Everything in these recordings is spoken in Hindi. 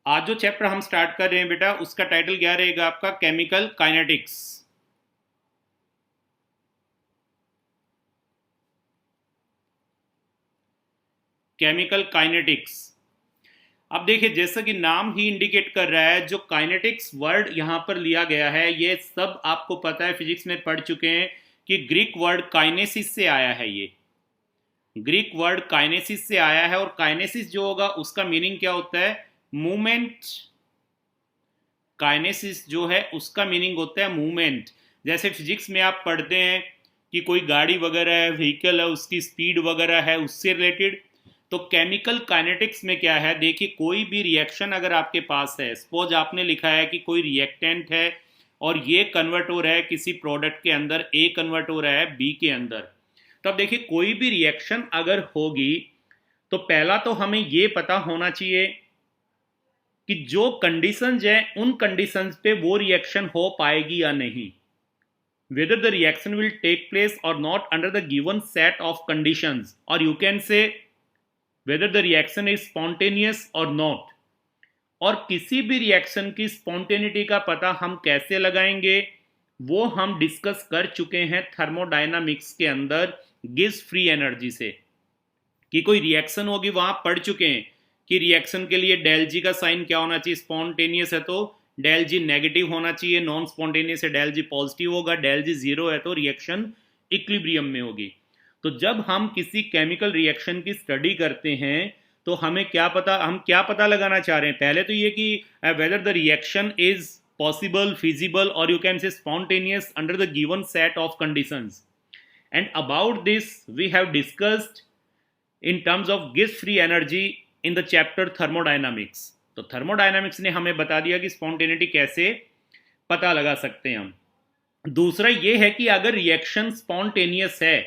आज जो चैप्टर हम स्टार्ट कर रहे हैं बेटा, उसका टाइटल क्या रहेगा आपका? Chemical kinetics. Chemical kinetics. अब देखिए, जैसा कि नाम ही इंडिकेट कर रहा है, जो काइनेटिक्स वर्ड यहाँ पर लिया गया है, ये सब आपको पता है, फिजिक्स में पढ़ चुके हैं कि ग्रीक वर्ड काइनेसिस से आया है। ये ग्रीक वर्ड काइनेसिस से आया है, और काइनेसिस जो होगा उसका मीनिंग क्या होता है? मूवमेंट। काइनेसिस जो है उसका मीनिंग होता है मूवमेंट। जैसे फिजिक्स में आप पढ़ते हैं कि कोई गाड़ी वगैरह है, व्हीकल है, उसकी स्पीड वगैरह है, उससे रिलेटेड। तो केमिकल काइनेटिक्स में क्या है? देखिए, कोई भी रिएक्शन अगर आपके पास है, सपोज आपने लिखा है कि कोई रिएक्टेंट है और ये कन्वर्ट हो रहा है किसी प्रोडक्ट के अंदर, ए कन्वर्ट हो रहा है बी के अंदर। तो अब देखिए, कोई भी रिएक्शन अगर होगी तो पहला तो हमें ये पता होना चाहिए कि जो कंडीशंस है उन कंडीशंस पे वो रिएक्शन हो पाएगी या नहीं, whether the reaction will take place or not under the given set of conditions, or you can say whether the reaction is spontaneous or not। और किसी भी रिएक्शन की स्पॉन्टेनिटी का पता हम कैसे लगाएंगे, वो हम डिस्कस कर चुके हैं थर्मोडायनामिक्स के अंदर गिब्स फ्री एनर्जी से। कि कोई रिएक्शन होगी, वहां पढ़ चुके हैं कि रिएक्शन के लिए डेल जी का साइन क्या होना चाहिए? स्पॉन्टेनियस है तो डेल जी नेगेटिव होना चाहिए, नॉन स्पॉन्टेनियस है डेल जी पॉजिटिव होगा, डेल जी जीरो है तो रिएक्शन इक्विलिब्रियम में होगी। तो जब हम किसी केमिकल रिएक्शन की स्टडी करते हैं तो हमें क्या पता, हम क्या पता लगाना चाह रहे हैं? पहले तो ये कि whether the reaction is possible, feasible, और you can say spontaneous under the given set of conditions. And about this we have discussed in terms of Gibbs free energy in the chapter thermodynamics. तो थर्मोडायनामिक्स ने हमें बता दिया कि स्पॉन्टेनिटी कैसे पता लगा सकते हैं हम। दूसरा ये है कि अगर रिएक्शन स्पॉन्टेनियस है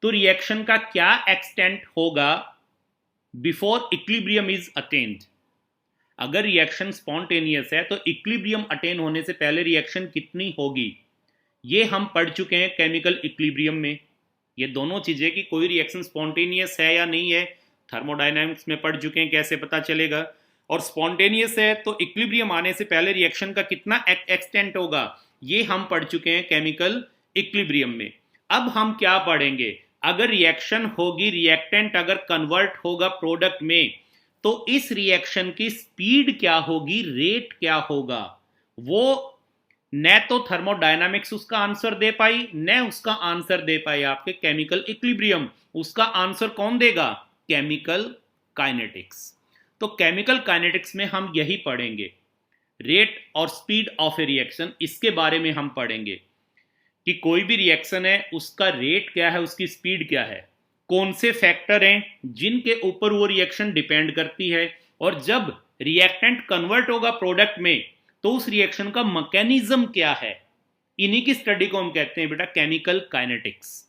तो रिएक्शन का क्या एक्सटेंट होगा बिफोर इक्विलिब्रियम इज अटेन्ड। अगर रिएक्शन स्पॉन्टेनियस है तो इक्विलिब्रियम अटेन होने से पहले रिएक्शन कितनी होगी, ये हम पढ़ चुके हैं केमिकल इक्विलिब्रियम में। ये दोनों चीजें कि कोई रिएक्शन स्पॉन्टेनियस है या नहीं है, थर्मोडायनामिक्स में पढ़ चुके हैं कैसे पता चलेगा। और स्पॉन्टेनियस है तो इक्विलिब्रियम आने से पहले रिएक्शन का कितना एक्सटेंट होगा, ये हम पढ़ चुके हैं केमिकल इक्विलिब्रियम में। अब हम क्या पढ़ेंगे? अगर रिएक्शन होगी, रिएक्टेंट अगर कन्वर्ट होगा प्रोडक्ट में, तो इस रिएक्शन की स्पीड क्या होगी, रेट क्या होगा, वो न तो थर्मोडायनामिक्स उसका आंसर दे पाई, न उसका आंसर दे पाई आपके केमिकल इक्विलिब्रियम। उसका आंसर कौन देगा? Chemical kinetics. तो केमिकल काइनेटिक्स में हम यही पढ़ेंगे, रेट और स्पीड ऑफ ए रिएक्शन, इसके बारे में हम पढ़ेंगे कि कोई भी रिएक्शन है उसका रेट क्या है, उसकी स्पीड क्या है, कौन से फैक्टर हैं जिनके ऊपर वो रिएक्शन डिपेंड करती है, और जब रिएक्टेंट कन्वर्ट होगा प्रोडक्ट में तो उस रिएक्शन का मैकेनिज्म क्या है। इन्हीं की स्टडी को हम कहते हैं बेटा केमिकल काइनेटिक्स।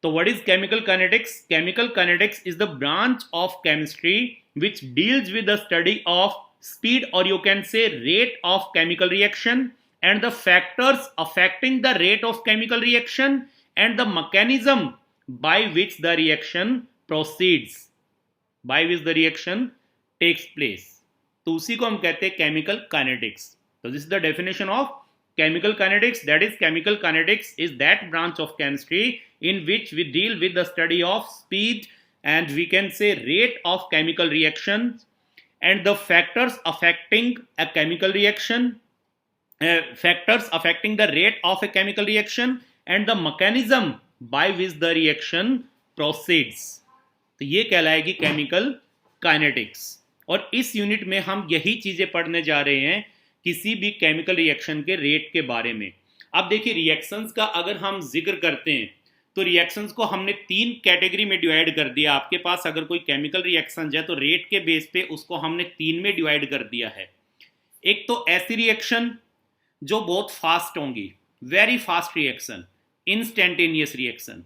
तो what is chemical kinetics? Chemical kinetics is the branch of chemistry which deals with the study of speed, or you can say rate of chemical reaction, and the factors affecting the rate of chemical reaction, and the mechanism by which the reaction proceeds, by which the reaction takes place। तो उसी को हम कहते हैं केमिकल काइनेटिक्स। तो this is the definition of chemical kinetics, that is chemical kinetics is that branch of chemistry in which we deal with the study of speed, and we can say rate of chemical reactions, and the factors affecting a chemical reaction, factors affecting the rate of a chemical reaction, and the mechanism by which the reaction proceeds। तो ये कहलाएगी केमिकल काइनेटिक्स। और इस यूनिट में हम यही चीजें पढ़ने जा रहे हैं किसी भी केमिकल रिएक्शन के रेट के बारे में। अब देखिए, रिएक्शंस का अगर हम जिक्र करते हैं तो रिएक्शंस को हमने 3 कैटेगरी में डिवाइड कर दिया। आपके पास अगर कोई केमिकल रिएक्शन है तो रेट के बेस पे उसको हमने 3 में डिवाइड कर दिया है। एक तो ऐसी रिएक्शन जो बहुत फास्ट होंगी, very fast reaction, instantaneous reaction.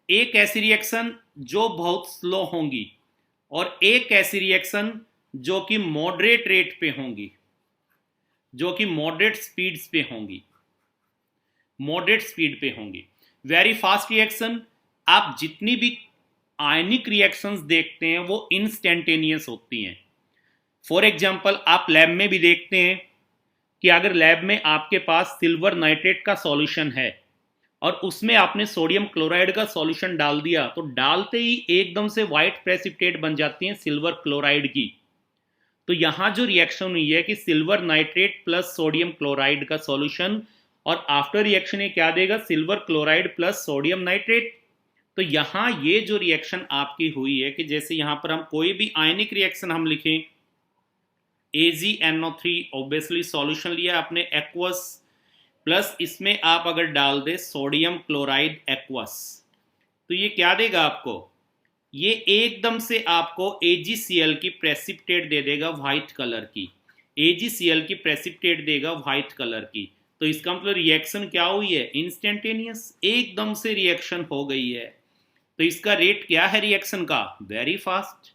एक ऐसी रिएक्शन जो बहुत स्लो होंगी, और एक ऐसी रिएक्शन जो कि मॉडरेट रेट पे होंगी, जो कि मॉडरेट स्पीड्स पे होंगी, मॉडरेट स्पीड पे होंगी। वेरी फास्ट रिएक्शन, आप जितनी भी आयनिक रिएक्शंस देखते हैं वो इंस्टेंटेनियस होती हैं। फॉर एग्जाम्पल आप लैब में भी देखते हैं कि अगर लैब में आपके पास सिल्वर नाइट्रेट का सॉल्यूशन है और उसमें आपने सोडियम क्लोराइड का सॉल्यूशन डाल दिया, तो डालते ही एकदम से व्हाइट प्रेसिपिटेट बन जाती है सिल्वर क्लोराइड की। तो यहां जो रिएक्शन हुई है कि silver nitrate plus sodium chloride का सॉल्यूशन, और आफ्टर रिएक्शन ये क्या देगा, silver chloride plus sodium nitrate. तो यहां ये जो रिएक्शन आपकी हुई है कि जैसे यहां पर हम कोई भी आयनिक रिएक्शन हम लिखें, AgNO3 ऑब्वियसली सॉल्यूशन लिया आपने एक्वस, प्लस इसमें आप अगर डाल दे सोडियम क्लोराइड एक्वस, तो ये क्या देगा आपको, ये एकदम से आपको AgCl की प्रेसिपिटेट दे देगा व्हाइट कलर की, AgCl की प्रेसिपिटेट देगा व्हाइट कलर की। तो इसका मतलब रिएक्शन क्या हुई है, इंस्टेंटेनियस, एकदम से रिएक्शन हो गई है। तो इसका रेट क्या है रिएक्शन का, वेरी फास्ट,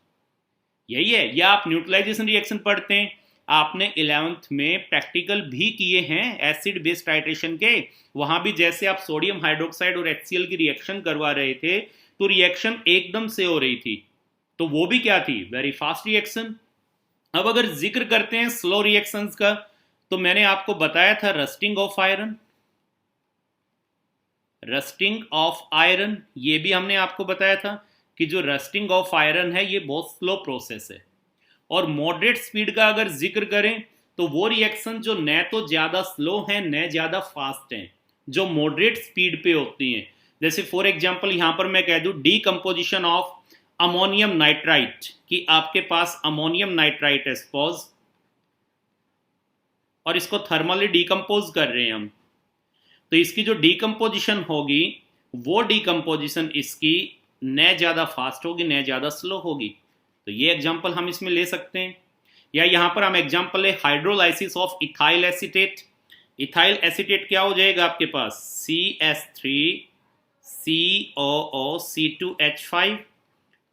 यही है। या आप न्यूट्रलाइजेशन रिएक्शन पढ़ते हैं, आपने 11th में प्रैक्टिकल भी किए हैं एसिड बेस टाइट्रेशन के, वहां भी जैसे आप सोडियम हाइड्रोक्साइड और HCl की रिएक्शन करवा रहे थे तो रिएक्शन एकदम से हो रही थी, तो वो भी क्या थी, वेरी फास्ट रिएक्शन। अब अगर जिक्र करते हैं स्लो रिएक्शंस का, तो मैंने आपको बताया था rusting of iron, rusting of iron, ये भी हमने आपको बताया था कि जो रस्टिंग ऑफ आयरन है ये बहुत स्लो प्रोसेस है। और मॉडरेट स्पीड का अगर जिक्र करें तो वो रिएक्शन जो न तो ज़्यादा स्लो हैं न ज़्यादा फास्ट हैं, जो मॉडरेट स्पीड पे होती हैं। जैसे फॉर एग्जांपल यहाँ पर मैं कह दूँ डीकम्पोजिशन ऑफ अमोनियम नाइट्राइट, कि आपके पास अमोनियम नाइट्राइट है सपोज, और इसको थर्मली डीकम्पोज कर रहे हैं हम, तो इसकी जो डीकम्पोजिशन होगी वो डीकम्पोजिशन इसकी न ज़्यादा फास्ट होगी न ज़्यादा स्लो होगी। तो ये एग्जांपल हम इसमें ले सकते हैं। या यहाँ पर हम एग्जांपल ले hydrolysis of ethyl acetate. Ethyl acetate क्या हो जाएगा आपके पास, CH3COO C2H5,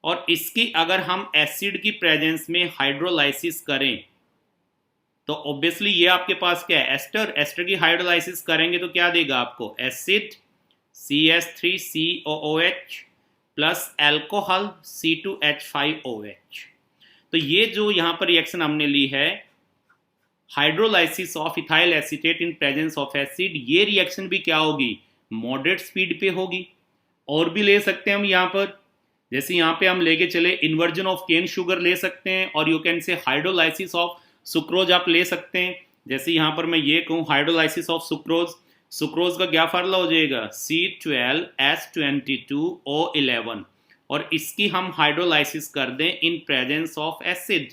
और इसकी अगर हम एसिड की प्रेजेंस में हाइड्रोलाइसिस करें तो ऑब्वियसली ये आपके पास क्या है, एस्टर, एस्टर की हाइड्रोलाइसिस करेंगे तो क्या देगा आपको, acid CH3COOH plus alcohol C2H5OH। तो ये जो यहाँ पर रिएक्शन हमने ली है hydrolysis of ethyl acetate in presence of acid, ये रिएक्शन भी क्या होगी, मॉडरेट स्पीड पे होगी। और भी ले सकते हैं हम यहाँ पर, जैसे यहाँ पे हम लेके चले इन्वर्जन ऑफ केन शुगर ले सकते हैं, और यू कैन से हाइड्रोलाइसिस ऑफ सुक्रोज आप ले सकते हैं। जैसे यहाँ पर मैं ये कहूँ हाइड्रोलाइसिस ऑफ सुक्रोज, सुक्रोज का क्या फार्मूला हो जाएगा, C12H22O11, और इसकी हम हाइड्रोलाइसिस कर दें इन प्रेजेंस ऑफ एसिड,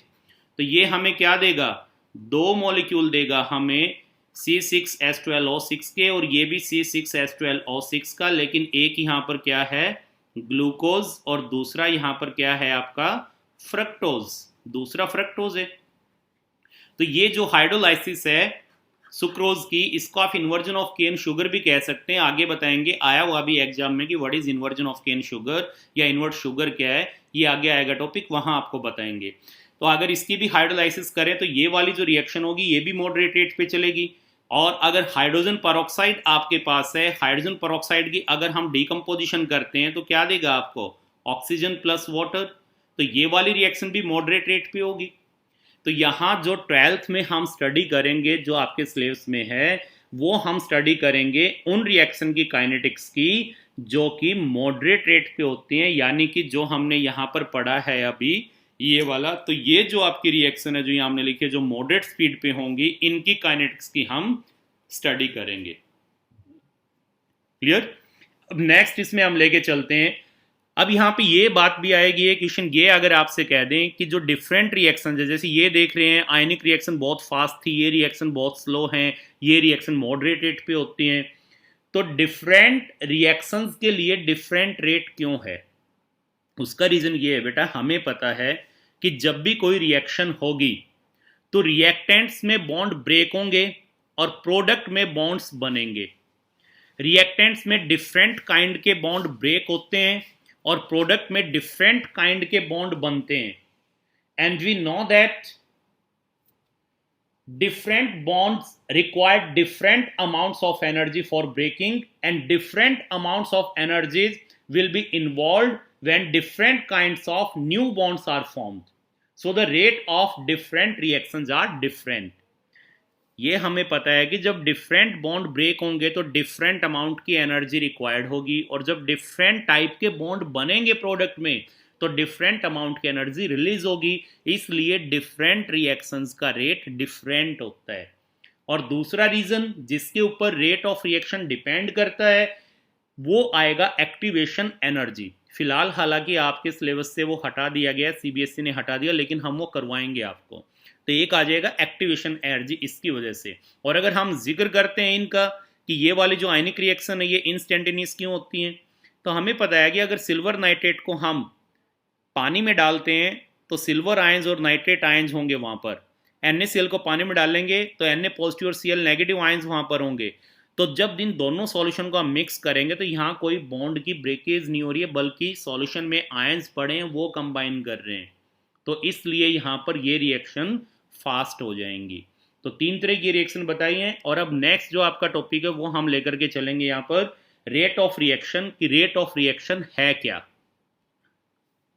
तो ये हमें क्या देगा, दो मॉलिक्यूल देगा हमें C6H12O6 के, और ये भी C6H12O6 का, लेकिन एक यहाँ पर क्या है ग्लूकोज और दूसरा यहाँ पर क्या है आपका फ्रक्टोज, दूसरा फ्रक्टोज है। तो ये जो हाइड्रोलाइसिस है सुक्रोज की, इसको आप इन्वर्जन ऑफ केन शुगर भी कह सकते हैं। आगे बताएंगे, आया हुआ भी एग्जाम में कि what is inversion of cane sugar या इन्वर्ट शुगर क्या है, ये आगे आएगा टॉपिक, वहां आपको बताएंगे। तो अगर इसकी भी हाइड्रोलाइसिस करें तो ये वाली जो रिएक्शन होगी ये भी मॉडरेट रेट पे चलेगी। और अगर हाइड्रोजन पेरोक्साइड आपके पास है, हाइड्रोजन पेरोक्साइड की अगर हम डिकम्पोजिशन करते हैं तो क्या देगा आपको, ऑक्सीजन प्लस वाटर, तो ये वाली रिएक्शन भी मॉडरेट रेट पे होगी। तो यहाँ जो 12th में हम स्टडी करेंगे, जो आपके सिलेबस में है, वो हम स्टडी करेंगे उन रिएक्शन की काइनेटिक्स की जो कि मॉडरेट रेट पे होती हैं, यानी कि जो हमने यहाँ पर पढ़ा है अभी ये वाला। तो ये जो आपकी रिएक्शन है जो यहाँ हमने लिखी है जो मॉडरेट स्पीड पे होंगी, इनकी काइनेटिक्स की हम स्टडी करेंगे। क्लियर। अब नेक्स्ट इसमें हम लेके चलते हैं। अब यहाँ पे ये बात भी आएगी, ये क्वेश्चन ये अगर आपसे कह दें कि जो डिफरेंट रिएक्शन है, जैसे ये देख रहे हैं आयनिक रिएक्शन बहुत फास्ट थी, ये रिएक्शन बहुत स्लो हैं, ये रिएक्शन मॉडरेट रेट पे होती हैं, तो डिफरेंट रिएक्शंस के लिए डिफरेंट रेट क्यों है, उसका रीजन ये है बेटा, हमें पता है कि जब भी कोई रिएक्शन होगी तो रिएक्टेंट्स में बॉन्ड ब्रेक होंगे और प्रोडक्ट में बॉन्ड्स बनेंगे। रिएक्टेंट्स में डिफरेंट काइंड के बॉन्ड ब्रेक होते हैं और प्रोडक्ट में डिफरेंट काइंड के बॉन्ड बनते हैं। And we know that different bonds require different amounts of energy for breaking, and different amounts of energies will be involved when different kinds of new bonds are formed. So the rate of different reactions are different. ये हमें पता है कि जब डिफरेंट बॉन्ड ब्रेक होंगे तो डिफरेंट अमाउंट की एनर्जी रिक्वायर्ड होगी, और जब डिफरेंट टाइप के बॉन्ड बनेंगे प्रोडक्ट में तो डिफरेंट अमाउंट की एनर्जी रिलीज होगी। इसलिए डिफरेंट रिएक्शंस का रेट डिफरेंट होता है। और दूसरा रीजन जिसके ऊपर रेट ऑफ रिएक्शन डिपेंड करता है वो आएगा एक्टिवेशन एनर्जी। फिलहाल हालांकि आपके सिलेबस से वो हटा दिया गया, सीबीएसई ने हटा दिया, लेकिन हम वो करवाएंगे आपको। तो एक आ जाएगा एक्टिवेशन एनर्जी इसकी वजह से। और अगर हम जिक्र करते हैं इनका कि ये वाली जो आयनिक रिएक्शन है ये इंस्टेंटेनियस क्यों होती हैं, तो हमें पता है कि अगर सिल्वर नाइट्रेट को हम पानी में डालते हैं तो सिल्वर आयंस और नाइट्रेट आयंस होंगे वहाँ पर। NaCl को पानी में डालेंगे तो Na पॉजिटिव और Cl नेगेटिव आयंस वहाँ पर होंगे। तो जब इन दोनों सॉल्यूशन को हम मिक्स करेंगे तो यहाँ कोई बॉन्ड की ब्रेकेज नहीं हो रही है, बल्कि सॉल्यूशन में आयंस पड़े हैं वो कंबाइन कर रहे हैं। तो इसलिए यहाँ पर ये रिएक्शन फास्ट हो जाएंगी। तो 3 तरह की रिएक्शन बताई हैं। और अब नेक्स्ट जो आपका टॉपिक है वो हम लेकर के चलेंगे यहाँ पर रेट ऑफ रिएक्शन की रेट ऑफ रिएक्शन है क्या।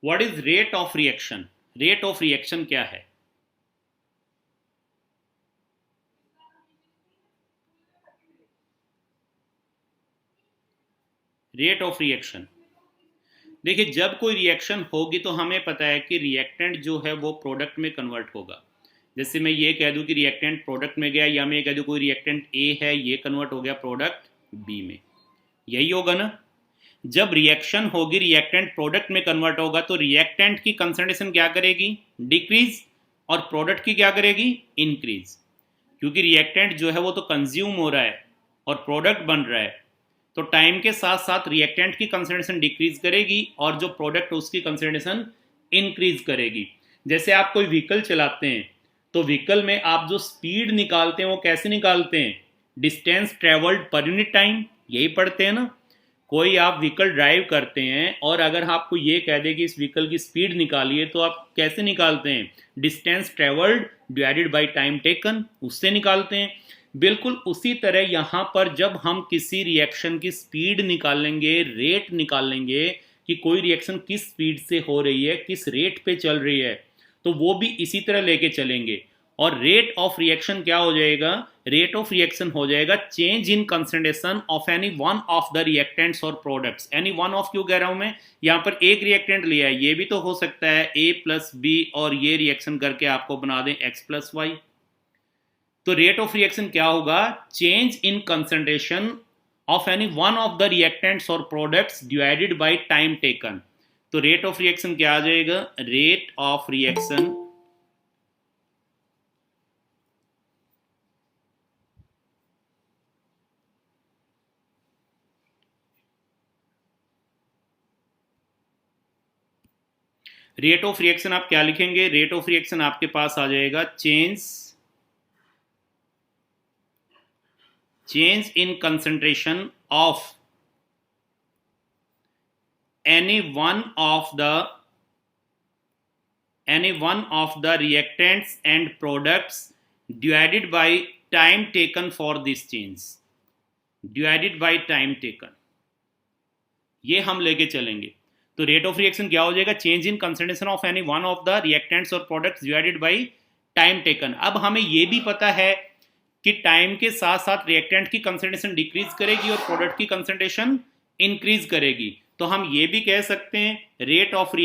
What is rate of reaction? Rate of reaction क्या है? रेट ऑफ रिएक्शन, देखिए जब कोई रिएक्शन होगी तो हमें पता है कि रिएक्टेंट जो है वो प्रोडक्ट में कन्वर्ट होगा। जैसे मैं ये कह दूं कि रिएक्टेंट प्रोडक्ट में गया, या मैं ये कह दूं कोई रिएक्टेंट ए है ये कन्वर्ट हो गया प्रोडक्ट बी में, यही होगा ना। जब रिएक्शन होगी रिएक्टेंट प्रोडक्ट में कन्वर्ट होगा तो रिएक्टेंट की कंसंट्रेशन क्या करेगी? डिक्रीज। और प्रोडक्ट की क्या करेगी? इंक्रीज। क्योंकि रिएक्टेंट जो है वो तो कंज्यूम हो रहा है और प्रोडक्ट बन रहा है, तो टाइम के साथ साथ रिएक्टेंट की कंसंट्रेशन डिक्रीज करेगी और जो प्रोडक्ट उसकी कंसंट्रेशन इंक्रीज करेगी। जैसे आप कोई व्हीकल चलाते हैं तो व्हीकल में आप जो स्पीड निकालते हैं वो कैसे निकालते हैं? Distance travelled per unit time, यही पढ़ते हैं ना। कोई आप व्हीकल ड्राइव करते हैं और अगर आपको ये कह दे कि इस व्हीकल की स्पीड निकालिए तो आप कैसे निकालते हैं? Distance travelled divided by time taken, उससे निकालते हैं। बिल्कुल उसी तरह यहाँ पर जब हम किसी रिएक्शन की स्पीड निकालेंगे, रेट निकालेंगे कि कोई रिएक्शन किस स्पीड से हो रही है, किस रेट पे चल रही है, तो वो भी इसी तरह लेके चलेंगे। और रेट ऑफ रिएक्शन क्या हो जाएगा? रेट ऑफ रिएक्शन हो जाएगा change in concentration of any one of the reactants और प्रोडक्ट्स। एनी वन ऑफ क्यों कह रहा हूं मैं? यहां पर एक रिएक्टेंट लिया है, ये भी तो हो सकता है A प्लस बी और ये रिएक्शन करके आपको बना दें X प्लस वाई। तो रेट ऑफ रिएक्शन क्या होगा? Change in concentration of any one of the reactants और products divided by time taken. तो रेट ऑफ रिएक्शन क्या आ जाएगा? Rate of reaction rate of reaction आप क्या लिखेंगे? रेट ऑफ रिएक्शन आपके पास आ जाएगा change in concentration of any one of the reactants and products divided by time taken for this change, divided by time taken, ये हम लेके चलेंगे। तो रेट ऑफ रिएक्शन क्या हो जाएगा? Change in concentration of any one of the reactants और products divided by time taken. अब हमें ये भी पता है कि टाइम के साथ साथ रिएक्टेंट की कंसंट्रेशन डिक्रीज करेगी और प्रोडक्ट की कंसंट्रेशन इंक्रीज करेगी। तो हम ये भी कह सकते हैं rate of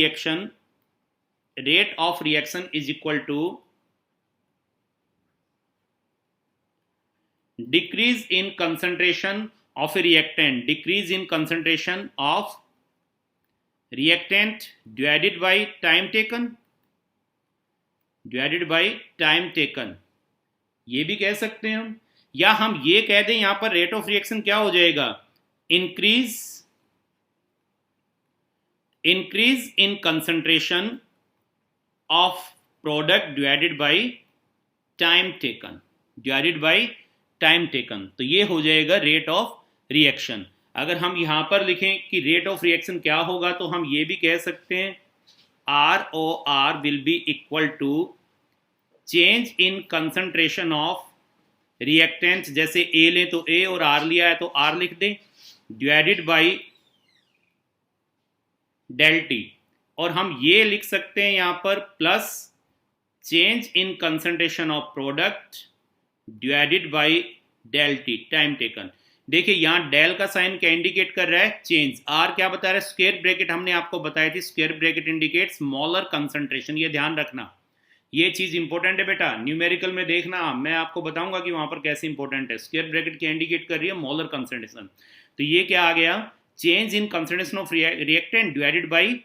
reaction is equal to decrease in concentration of a reactant, decrease in concentration of reactant divided by time taken, divided by time taken, ये भी कह सकते हैं हम। या हम ये कह दें यहां पर रेट ऑफ रिएक्शन क्या हो जाएगा? Increase in concentration of product divided by time taken, तो ये हो जाएगा रेट ऑफ रिएक्शन। अगर हम यहां पर लिखें कि रेट ऑफ रिएक्शन क्या होगा तो हम ये भी कह सकते हैं ROR will be equal to change in concentration of reactants, जैसे A लें तो A और R लिया है तो R लिख दें, डिवाइडेड बाई डेल टी। और हम ये लिख सकते हैं यहां पर plus change in concentration of product divided by del T, time taken. देखिए यहाँ डेल का साइन क्या इंडिकेट कर रहा है, चेंज। आर क्या बता रहा है, स्क्वायर ब्रैकेट हमने आपको बताई थी, square bracket indicate smaller concentration, ये ध्यान रखना, ये चीज इंपॉर्टेंट है बेटा। न्यूमेरिकल में देखना, मैं आपको बताऊंगा कि वहां पर कैसे इंपॉर्टेंट है। स्क्वायर ब्रैकेट क्या इंडिकेट कर रही है, स्मॉलर कंसंट्रेशन। तो ये क्या आ गया, change in concentration of reactant divided by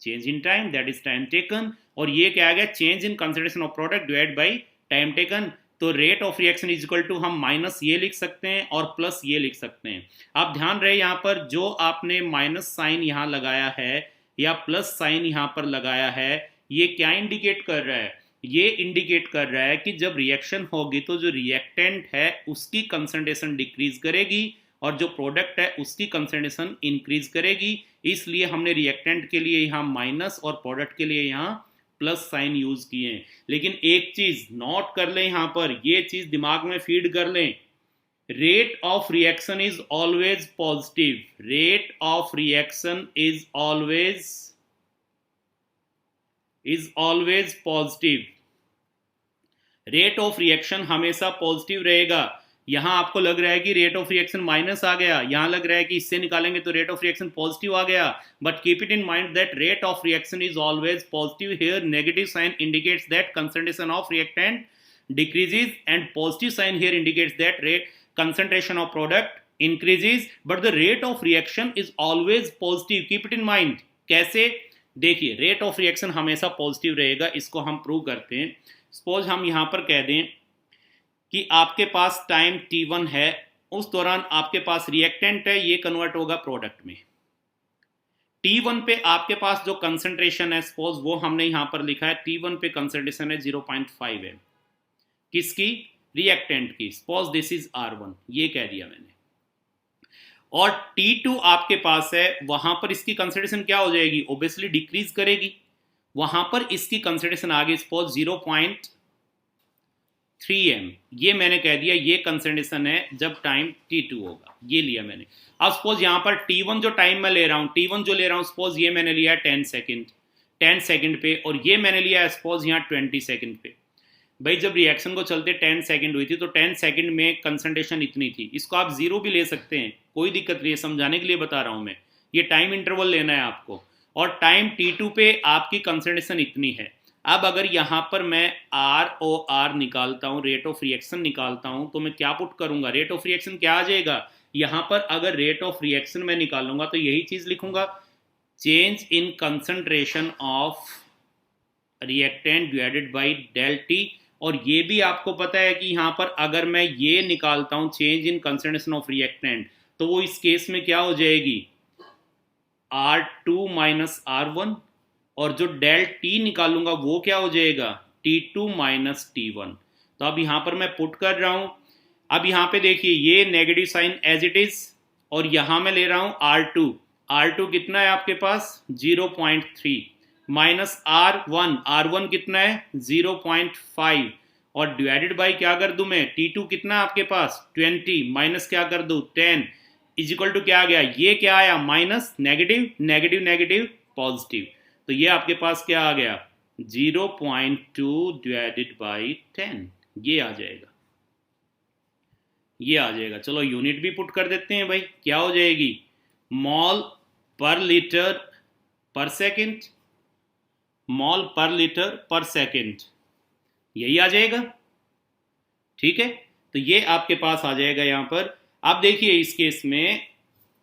change in time, that is time taken. और ये क्या आ गया, change in concentration of product divide by time taken. तो rate of reaction is equal to हम माइनस ये लिख सकते हैं और प्लस ये लिख सकते हैं। आप ध्यान रहे यहाँ पर जो आपने माइनस साइन यहाँ लगाया है या प्लस साइन यहाँ पर लगाया है, ये क्या इंडिकेट कर रहा है, ये इंडिकेट कर रहा है कि जब रिएक्शन होगी तो जो रिएक्टेंट है उसकी कंसंट्रेशन डिक्रीज करेगी और जो प्रोडक्ट है उसकी कंसंट्रेशन इंक्रीज करेगी। इसलिए हमने रिएक्टेंट के लिए यहाँ माइनस और प्रोडक्ट के लिए यहाँ प्लस साइन यूज किए हैं। लेकिन एक चीज नोट कर लें, यहां पर ये चीज दिमाग में फीड कर लें, rate of reaction is always positive, rate of reaction is always positive, rate of reaction हमेशा पॉजिटिव रहेगा। यहां आपको लग रहा है कि रेट ऑफ रिएक्शन माइनस आ गया, यहां लग रहा है कि इससे निकालेंगे तो रेट ऑफ रिएक्शन पॉजिटिव आ गया, but keep it in mind that rate of reaction is always positive. Here negative sign indicates that concentration of reactant decreases and positive sign here indicates that rate concentration of product increases, but the rate of reaction is always positive, keep it in mind। कैसे, देखिए रेट ऑफ रिएक्शन हमेशा पॉजिटिव रहेगा, इसको हम प्रूव करते हैं। सपोज हम यहां पर कह दें कि आपके पास टाइम t1 है, उस दौरान आपके पास रिएक्टेंट है, ये कन्वर्ट होगा प्रोडक्ट में। t1 पे आपके पास जो कंसंट्रेशन है, सपोज वो हमने यहां पर लिखा है, t1 पे कंसंट्रेशन है 0.5 है, किसकी, रिएक्टेंट की। सपोज दिस इज R1, ये कह दिया मैंने। और T2 आपके पास है, वहां पर इसकी कंसंट्रेशन क्या हो जाएगी, ओब्वियसली डिक्रीज करेगी। वहां पर इसकी कंसंट्रेशन आ गई सपोज 0.3m, ये मैंने कह दिया, ये कंसंट्रेशन है जब टाइम T2 होगा, ये लिया मैंने। अब सपोज यहां पर T1 जो टाइम मैं ले रहा हूं, T1 जो ले रहा हूं, सपोज ये मैंने लिया 10 सेकंड पे, और ये मैंने लिया सपोज यहाँ 20 सेकंड पे। भाई जब रिएक्शन को चलते 10 सेकंड हुई थी तो 10 सेकंड में कंसंट्रेशन इतनी थी, इसको आप जीरो भी ले सकते हैं, कोई दिक्कत नहीं है, समझाने के लिए बता रहा हूं मैं। ये टाइम इंटरवल लेना है आपको, और टाइम T2 पे आपकी कंसंट्रेशन इतनी है। अब अगर यहां पर मैं ROR निकालता हूं, रेट ऑफ रिएक्शन निकालता हूं, तो मैं क्या पुट करूंगा, रेट ऑफ रिएक्शन क्या आ जाएगा, यहां पर अगर रेट ऑफ रिएक्शन मैं निकालूंगा तो यही चीज लिखूंगा, change in concentration of reactant divided by del T. और ये भी आपको पता है कि यहां पर अगर मैं ये निकालता हूं change in concentration of reactant, तो वो इस केस में क्या हो जाएगी, R2 माइनस R1, और जो डेल टी निकालूंगा वो क्या हो जाएगा, T2 माइनस T1। तो अब यहां पर मैं पुट कर रहा हूं। अब यहां पे देखिए ये negative sign as it is, और यहां मैं ले रहा हूं R2 कितना है आपके पास 0.3 माइनस R1 कितना है 0.5, और डिवाइडेड बाई क्या कर दूं मैं, T2 कितना है आपके पास 20 माइनस क्या कर दूं 10, इज इक्वल टू क्या आ गया, ये क्या आया माइनस नेगेटिव पॉजिटिव। तो ये आपके पास क्या आ गया 0.2 डिवाइडेड बाई 10, ये आ जाएगा। चलो यूनिट भी पुट कर देते हैं भाई, क्या हो जाएगी, मॉल पर लीटर पर सेकेंड, मॉल पर लीटर पर सेकेंड, यही आ जाएगा। ठीक है, तो ये आपके पास आ जाएगा यहां पर। अब देखिए इस केस में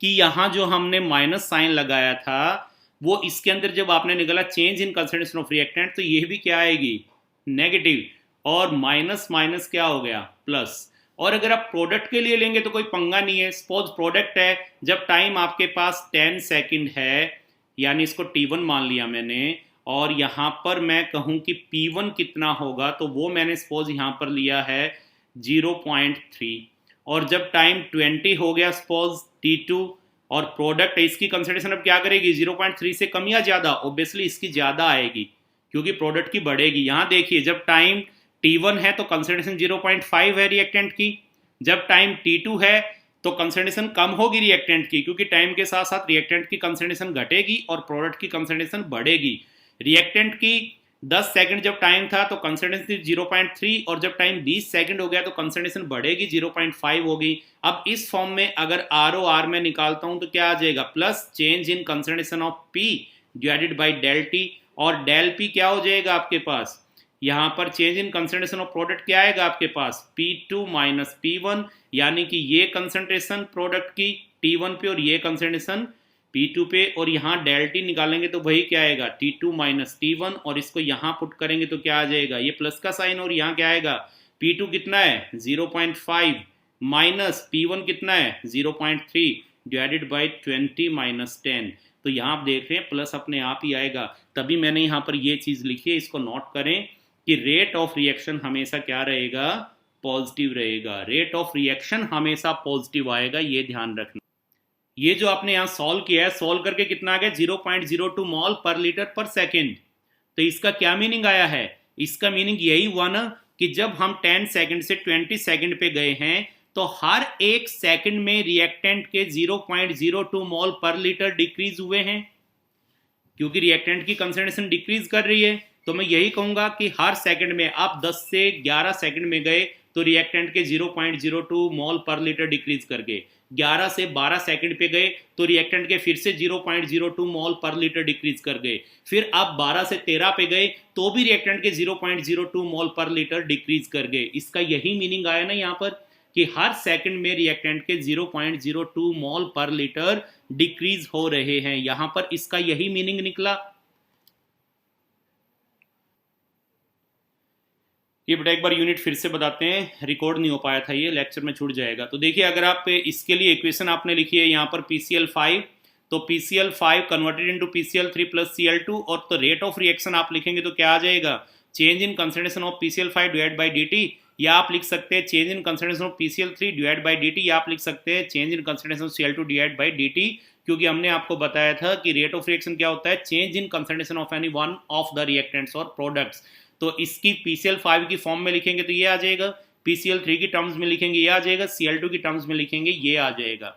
कि यहां जो हमने माइनस साइन लगाया था, वो इसके अंदर जब आपने निकाला change in concentration of reactant, तो ये भी क्या आएगी नेगेटिव, और माइनस माइनस क्या हो गया प्लस। और अगर आप प्रोडक्ट के लिए लेंगे तो कोई पंगा नहीं है। सपोज प्रोडक्ट है, जब टाइम आपके पास 10 सेकेंड है, यानी इसको T1 मान लिया मैंने, और यहां पर मैं कहूं कि P1 कितना होगा, तो वो मैंने सपोज यहां पर लिया है 0.3, और जब टाइम 20 हो गया सपोज T2, और प्रोडक्ट है, इसकी कंसंट्रेशन अब क्या करेगी 0.3 से कम या ज्यादा, ऑब्वियसली इसकी ज्यादा आएगी क्योंकि प्रोडक्ट की बढ़ेगी। यहां देखिए जब टाइम T1 है तो कंसंट्रेशन 0.5 है रिएक्टेंट की, जब टाइम T2 है तो कंसंट्रेशन कम होगी रिएक्टेंट की, क्योंकि टाइम के साथ साथ रिएक्टेंट की कंसंट्रेशन घटेगी और प्रोडक्ट की कंसंट्रेशन बढ़ेगी। रिएक्टेंट की 10 सेकंड जब टाइम था तो कंसंट्रेशन थी 0.3 और जब टाइम 20 सेकंड हो गया तो कंसंट्रेशन बढ़ेगी 0.5 होगी। अब इस फॉर्म में अगर आर ओ आर में निकालता हूं तो क्या आ जाएगा, plus change in concentration of P divided by del T, और डेल पी क्या हो जाएगा आपके पास, यहाँ पर change in concentration of product क्या आएगा आपके पास, P2 माइनस P1, यानी कि ये कंसंट्रेशन प्रोडक्ट की T1 पे और ये कंसंट्रेशन P2 पे, और यहाँ डेल टी निकालेंगे तो वही क्या आएगा T2 माइनस T1, और इसको यहाँ पुट करेंगे तो क्या आ जाएगा, ये प्लस का साइन, और यहाँ क्या आएगा P2 कितना है 0.5 माइनस P1 कितना है 0.3 डिवाइडेड बाई 20 माइनस 10। तो यहाँ आप देख रहे हैं प्लस अपने आप ही आएगा, तभी मैंने यहाँ पर ये चीज़ लिखी है, इसको नोट करें कि रेट ऑफ रिएक्शन हमेशा क्या रहेगा, पॉजिटिव रहेगा। रेट ऑफ रिएक्शन हमेशा पॉजिटिव आएगा, ये ध्यान रखना। ये जो आपने यहाँ सॉल्व किया है, सॉल्व करके कितना आ गया 0.02 मॉल पर लीटर पर सेकेंड। तो इसका क्या मीनिंग आया है, इसका मीनिंग यही हुआ ना कि जब हम 10 सेकंड से 20 सेकंड पे गए हैं तो हर एक सेकंड में रिएक्टेंट के 0.02 मॉल पर लीटर डिक्रीज हुए हैं, क्योंकि रिएक्टेंट की कंसंट्रेशन डिक्रीज कर रही है। तो मैं यही कहूंगा कि हर सेकंड में आप 10 से 11 सेकंड में गए तो रिएक्टेंट के 0.02 मॉल पर लीटर डिक्रीज कर गए, 11 से 12 सेकंड पे गए तो रिएक्टेंट के फिर से 0.02 मॉल पर लीटर डिक्रीज कर गए, फिर आप 12 से 13 पे गए तो भी रिएक्टेंट के 0.02 मॉल पर लीटर डिक्रीज कर गए। इसका यही मीनिंग आया ना यहाँ पर कि हर सेकंड में रिएक्टेंट के 0.02 मॉल पर लीटर डिक्रीज हो रहे हैं, यहां पर इसका यही मीनिंग निकला। ये बेटा एक बार यूनिट फिर से बताते हैं, रिकॉर्ड नहीं हो पाया था, ये लेक्चर में छूट जाएगा। तो देखिए अगर आप इसके लिए इक्वेशन आपने लिखी है यहाँ पर PCl5, तो PCl5 converted into PCl3 plus Cl2, और तो रेट ऑफ रिएक्शन आप लिखेंगे तो क्या आ जाएगा, change in concentration of PCl5 divide by dt, या आप लिख सकते हैं change in concentration of PCl3 divide by dt, या आप लिख सकते हैं change in concentration of Cl2 divide by dt, क्योंकि हमने आपको बताया था कि रेट ऑफ रिएक्शन क्या होता है, change in concentration of any one of the reactants और प्रोडक्ट्स। तो इसकी PCl5 की फॉर्म में लिखेंगे तो ये आ जाएगा, PCl3 की टर्म्स में लिखेंगे ये आ जाएगा, Cl2 की टर्म्स में लिखेंगे ये आ जाएगा।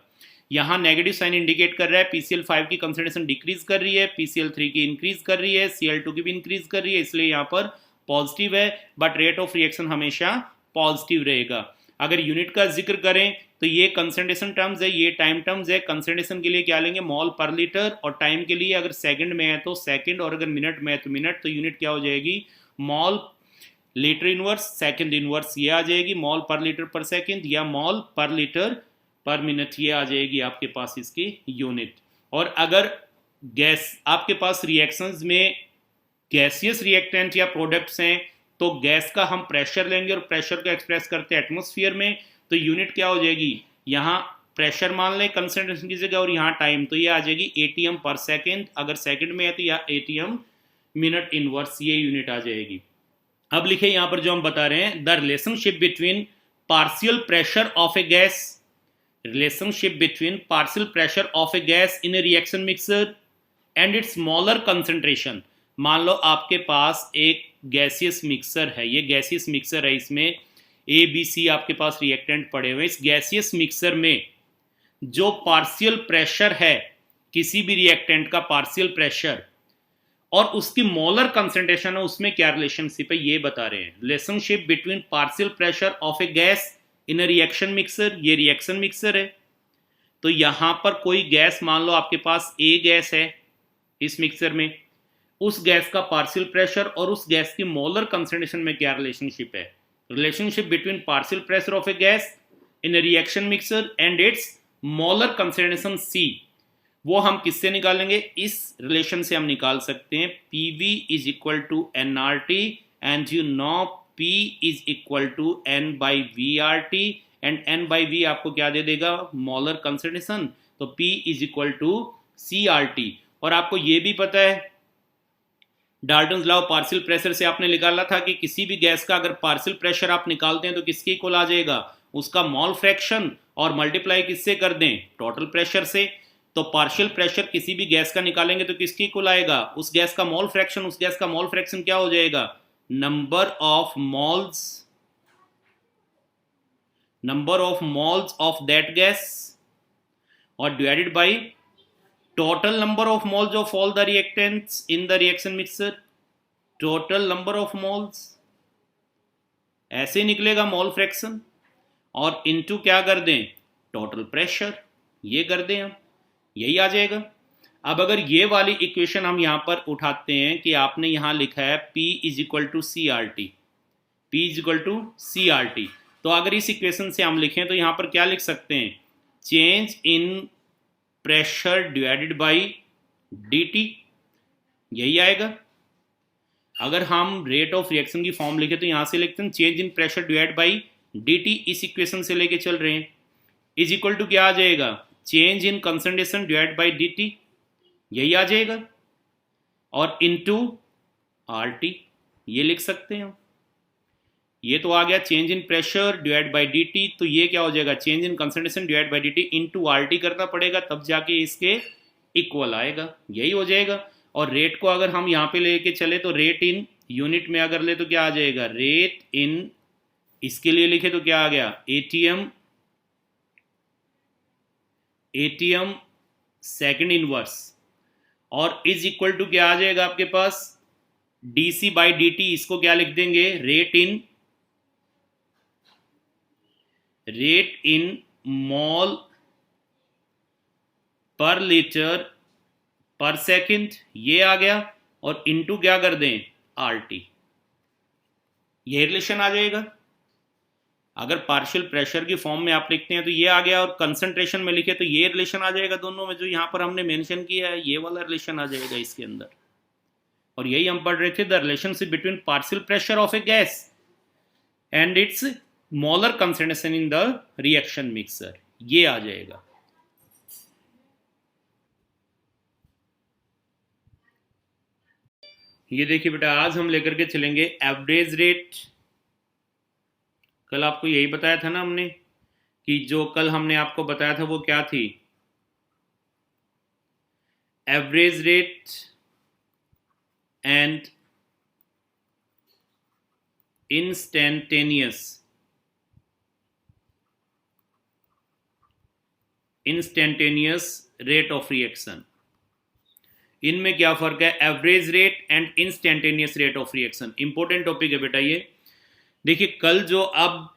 यहाँ नेगेटिव साइन इंडिकेट कर रहा है, PCl5 की कंसंट्रेशन डिक्रीज कर रही है, PCl3 की इंक्रीज कर रही है, Cl2 की भी इंक्रीज कर रही है, इसलिए यहाँ पर पॉजिटिव है, बट रेट ऑफ रिएक्शन हमेशा पॉजिटिव रहेगा। अगर यूनिट का जिक्र करें तो ये कंसंट्रेशन टर्म्स है, ये टाइम टर्म्स है। कंसंट्रेशन के लिए क्या लेंगे, मॉल पर लीटर, और टाइम के लिए अगर सेकंड में है तो सेकंड, और अगर मिनट में है तो मिनट, तो यूनिट क्या हो जाएगी, mall litre inverse second inverse, ये आ जाएगी मॉल पर लीटर पर सेकंड, या मॉल पर लीटर पर मिनट, ये आ जाएगी आपके पास इसकी यूनिट। और अगर गैस आपके पास रिएक्शंस में गैसियस रिएक्टेंट या प्रोडक्ट्स हैं तो गैस का हम प्रेशर लेंगे और प्रेशर को एक्सप्रेस करते हैं एटमॉस्फेयर में, तो यूनिट क्या हो जाएगी, यहाँ प्रेशर मान लें कंसंट्रेशन की जगह, और यहाँ टाइम, तो ये आ जाएगी ATM पर सेकेंड, अगर सेकंड में है तो यह ATM मिनट इनवर्स, ये यूनिट आ जाएगी। अब लिखे यहाँ पर जो हम बता रहे हैं, the relationship between partial pressure of A gas, relationship between partial pressure of A gas in A reaction mixer and it's smaller concentration. मान लो आपके पास एक गैसियस मिक्सर है, ये गैसियस मिक्सर है, इसमें ABC आपके पास रिएक्टेंट पड़े हुए। इस गैसियस मिक्सर में जो पार्शियल प्रेशर है, किसी भी रिएक्टेंट का पार्शियल प्रेशर और उसकी मोलर कंसंट्रेशन है, उसमें क्या रिलेशनशिप है ये बता रहे हैं। Relationship between partial pressure of A gas in A reaction mixer, ये रिएक्शन मिक्सर है, तो यहां पर कोई गैस मान लो आपके पास A गैस है इस मिक्सर में, उस गैस का पार्शियल प्रेशर और उस गैस की मोलर कंसंट्रेशन में क्या रिलेशनशिप है, relationship between partial pressure of A gas in A reaction mixer and it's molar concentration C, वो हम किससे निकालेंगे, इस रिलेशन से हम निकाल सकते हैं PV is equal to nRT, and you know P is equal to N by VRT, and N by V आपको क्या दे देगा, मोलर कंसंट्रेशन, तो P is equal to CRT। और आपको ये भी पता है डाल्टन्स लॉ पार्शियल प्रेशर से आपने निकाला था कि किसी भी गैस का अगर पार्शियल प्रेशर आप निकालते हैं तो किसके इक्वल आ जाएगा, उसका मोल फ्रैक्शन, और मल्टीप्लाई किससे कर दें, टोटल प्रेशर से। तो पार्शियल प्रेशर किसी भी गैस का निकालेंगे तो किसके इक्वल आएगा, उस गैस का मोल फ्रैक्शन, उस गैस का मोल फ्रैक्शन क्या हो जाएगा, number of moles of that gas, और divided by total number of moles of all the reactants in the reaction mixer, total number of moles, ऐसे निकलेगा मोल फ्रैक्शन, और इनटू क्या कर दें, टोटल प्रेशर, ये कर दें हम, यही आ जाएगा। अब अगर ये वाली इक्वेशन हम यहाँ पर उठाते हैं कि आपने यहाँ लिखा है P is equal to C R T, P is equal to C R T, तो अगर इस इक्वेशन से हम लिखें तो यहाँ पर क्या लिख सकते हैं, change in pressure divided by D T, यही आएगा। अगर हम रेट ऑफ रिएक्शन की फॉर्म लिखे तो यहाँ से लिखते हैं change in pressure divide by D T, इस इक्वेशन से लेके चल रहे हैं, इज इक्वल टू क्या आ जाएगा, change in concentration divide by D T, यही आ जाएगा, और इनटू आर टी, ये लिख सकते हैं हम। ये तो आ गया change in pressure divide by D T, तो ये क्या हो जाएगा, change in concentration divide by D T into R T करना पड़ेगा, तब जाके इसके इक्वल आएगा, यही हो जाएगा। और रेट को अगर हम यहाँ पे लेके चले तो रेट इन यूनिट में अगर ले तो क्या आ जाएगा, रेट इन, इसके लिए लिखे तो क्या आ गया, एटीएम सेकंड इनवर्स, और इज इक्वल टू क्या आ जाएगा आपके पास, डीसी बाई डी टी, इसको क्या लिख देंगे, रेट इन मॉल पर लीटर पर सेकंड, ये आ गया, और इनटू क्या कर दें, आर टी, ये रिलेशन आ जाएगा। अगर पार्शियल प्रेशर की फॉर्म में आप लिखते हैं तो ये आ गया, और कंसंट्रेशन में लिखे तो ये रिलेशन आ जाएगा, दोनों में जो यहाँ पर हमने मेंशन किया है ये वाला रिलेशन आ जाएगा इसके अंदर। और यही हम पढ़ रहे थे, the relationship between partial pressure of A gas and it's molar concentration in the reaction mixer, ये आ जाएगा। ये देखिए बेटा, आज हम लेकर के चलेंगे एवरेज रेट। कल आपको यही बताया था ना हमने, कि जो कल हमने आपको बताया था वो क्या थी, average rate and instantaneous rate of reaction. इनमें क्या फर्क है, average rate and instantaneous rate of reaction, important topic है बेटा ये। देखिए कल जो, अब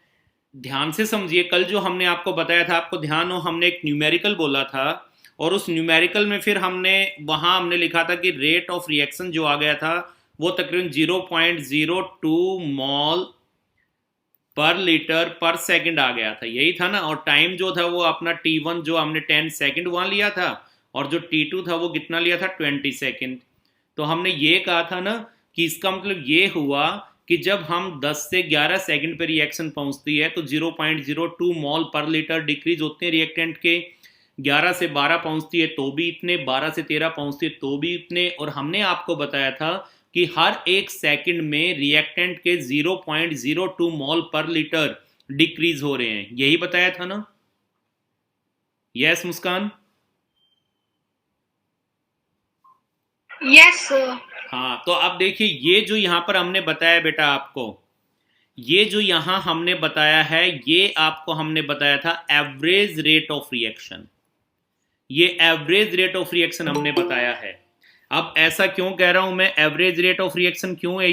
ध्यान से समझिए, कल जो हमने आपको बताया था, आपको ध्यान हो, हमने एक न्यूमेरिकल बोला था, और उस न्यूमेरिकल में फिर वहां हमने लिखा था कि रेट ऑफ रिएक्शन जो आ गया था वो तकरीबन 0.02 मॉल पर लीटर पर सेकंड आ गया था, यही था ना। और टाइम जो था वो अपना T1 जो हमने 10 सेकंड वहां लिया था, और जो T2 था वो कितना लिया था, 20 सेकंड। तो हमने ये कहा था ना कि इसका मतलब ये हुआ कि जब हम 10 से 11 सेकंड पर रिएक्शन पहुंचती है तो 0.02 मॉल पर लीटर डिक्रीज होते हैं रिएक्टेंट के, 11 से 12 पहुंचती है तो भी इतने, 12 से 13 पहुंचती है तो भी इतने। और हमने आपको बताया था कि हर एक सेकंड में रिएक्टेंट के 0.02 मॉल पर लीटर डिक्रीज हो रहे हैं, यही बताया था ना। यस मुस्कान? Yes sir. हाँ, तो अब देखिए ये जो यहां पर हमने बताया बेटा आपको, ये जो यहां हमने बताया है, ये आपको हमने बताया था एवरेज रेट ऑफ रिएक्शन, ये एवरेज रेट ऑफ रिएक्शन हमने बताया है। अब ऐसा क्यों कह रहा हूं मैं, एवरेज रेट ऑफ रिएक्शन क्यों है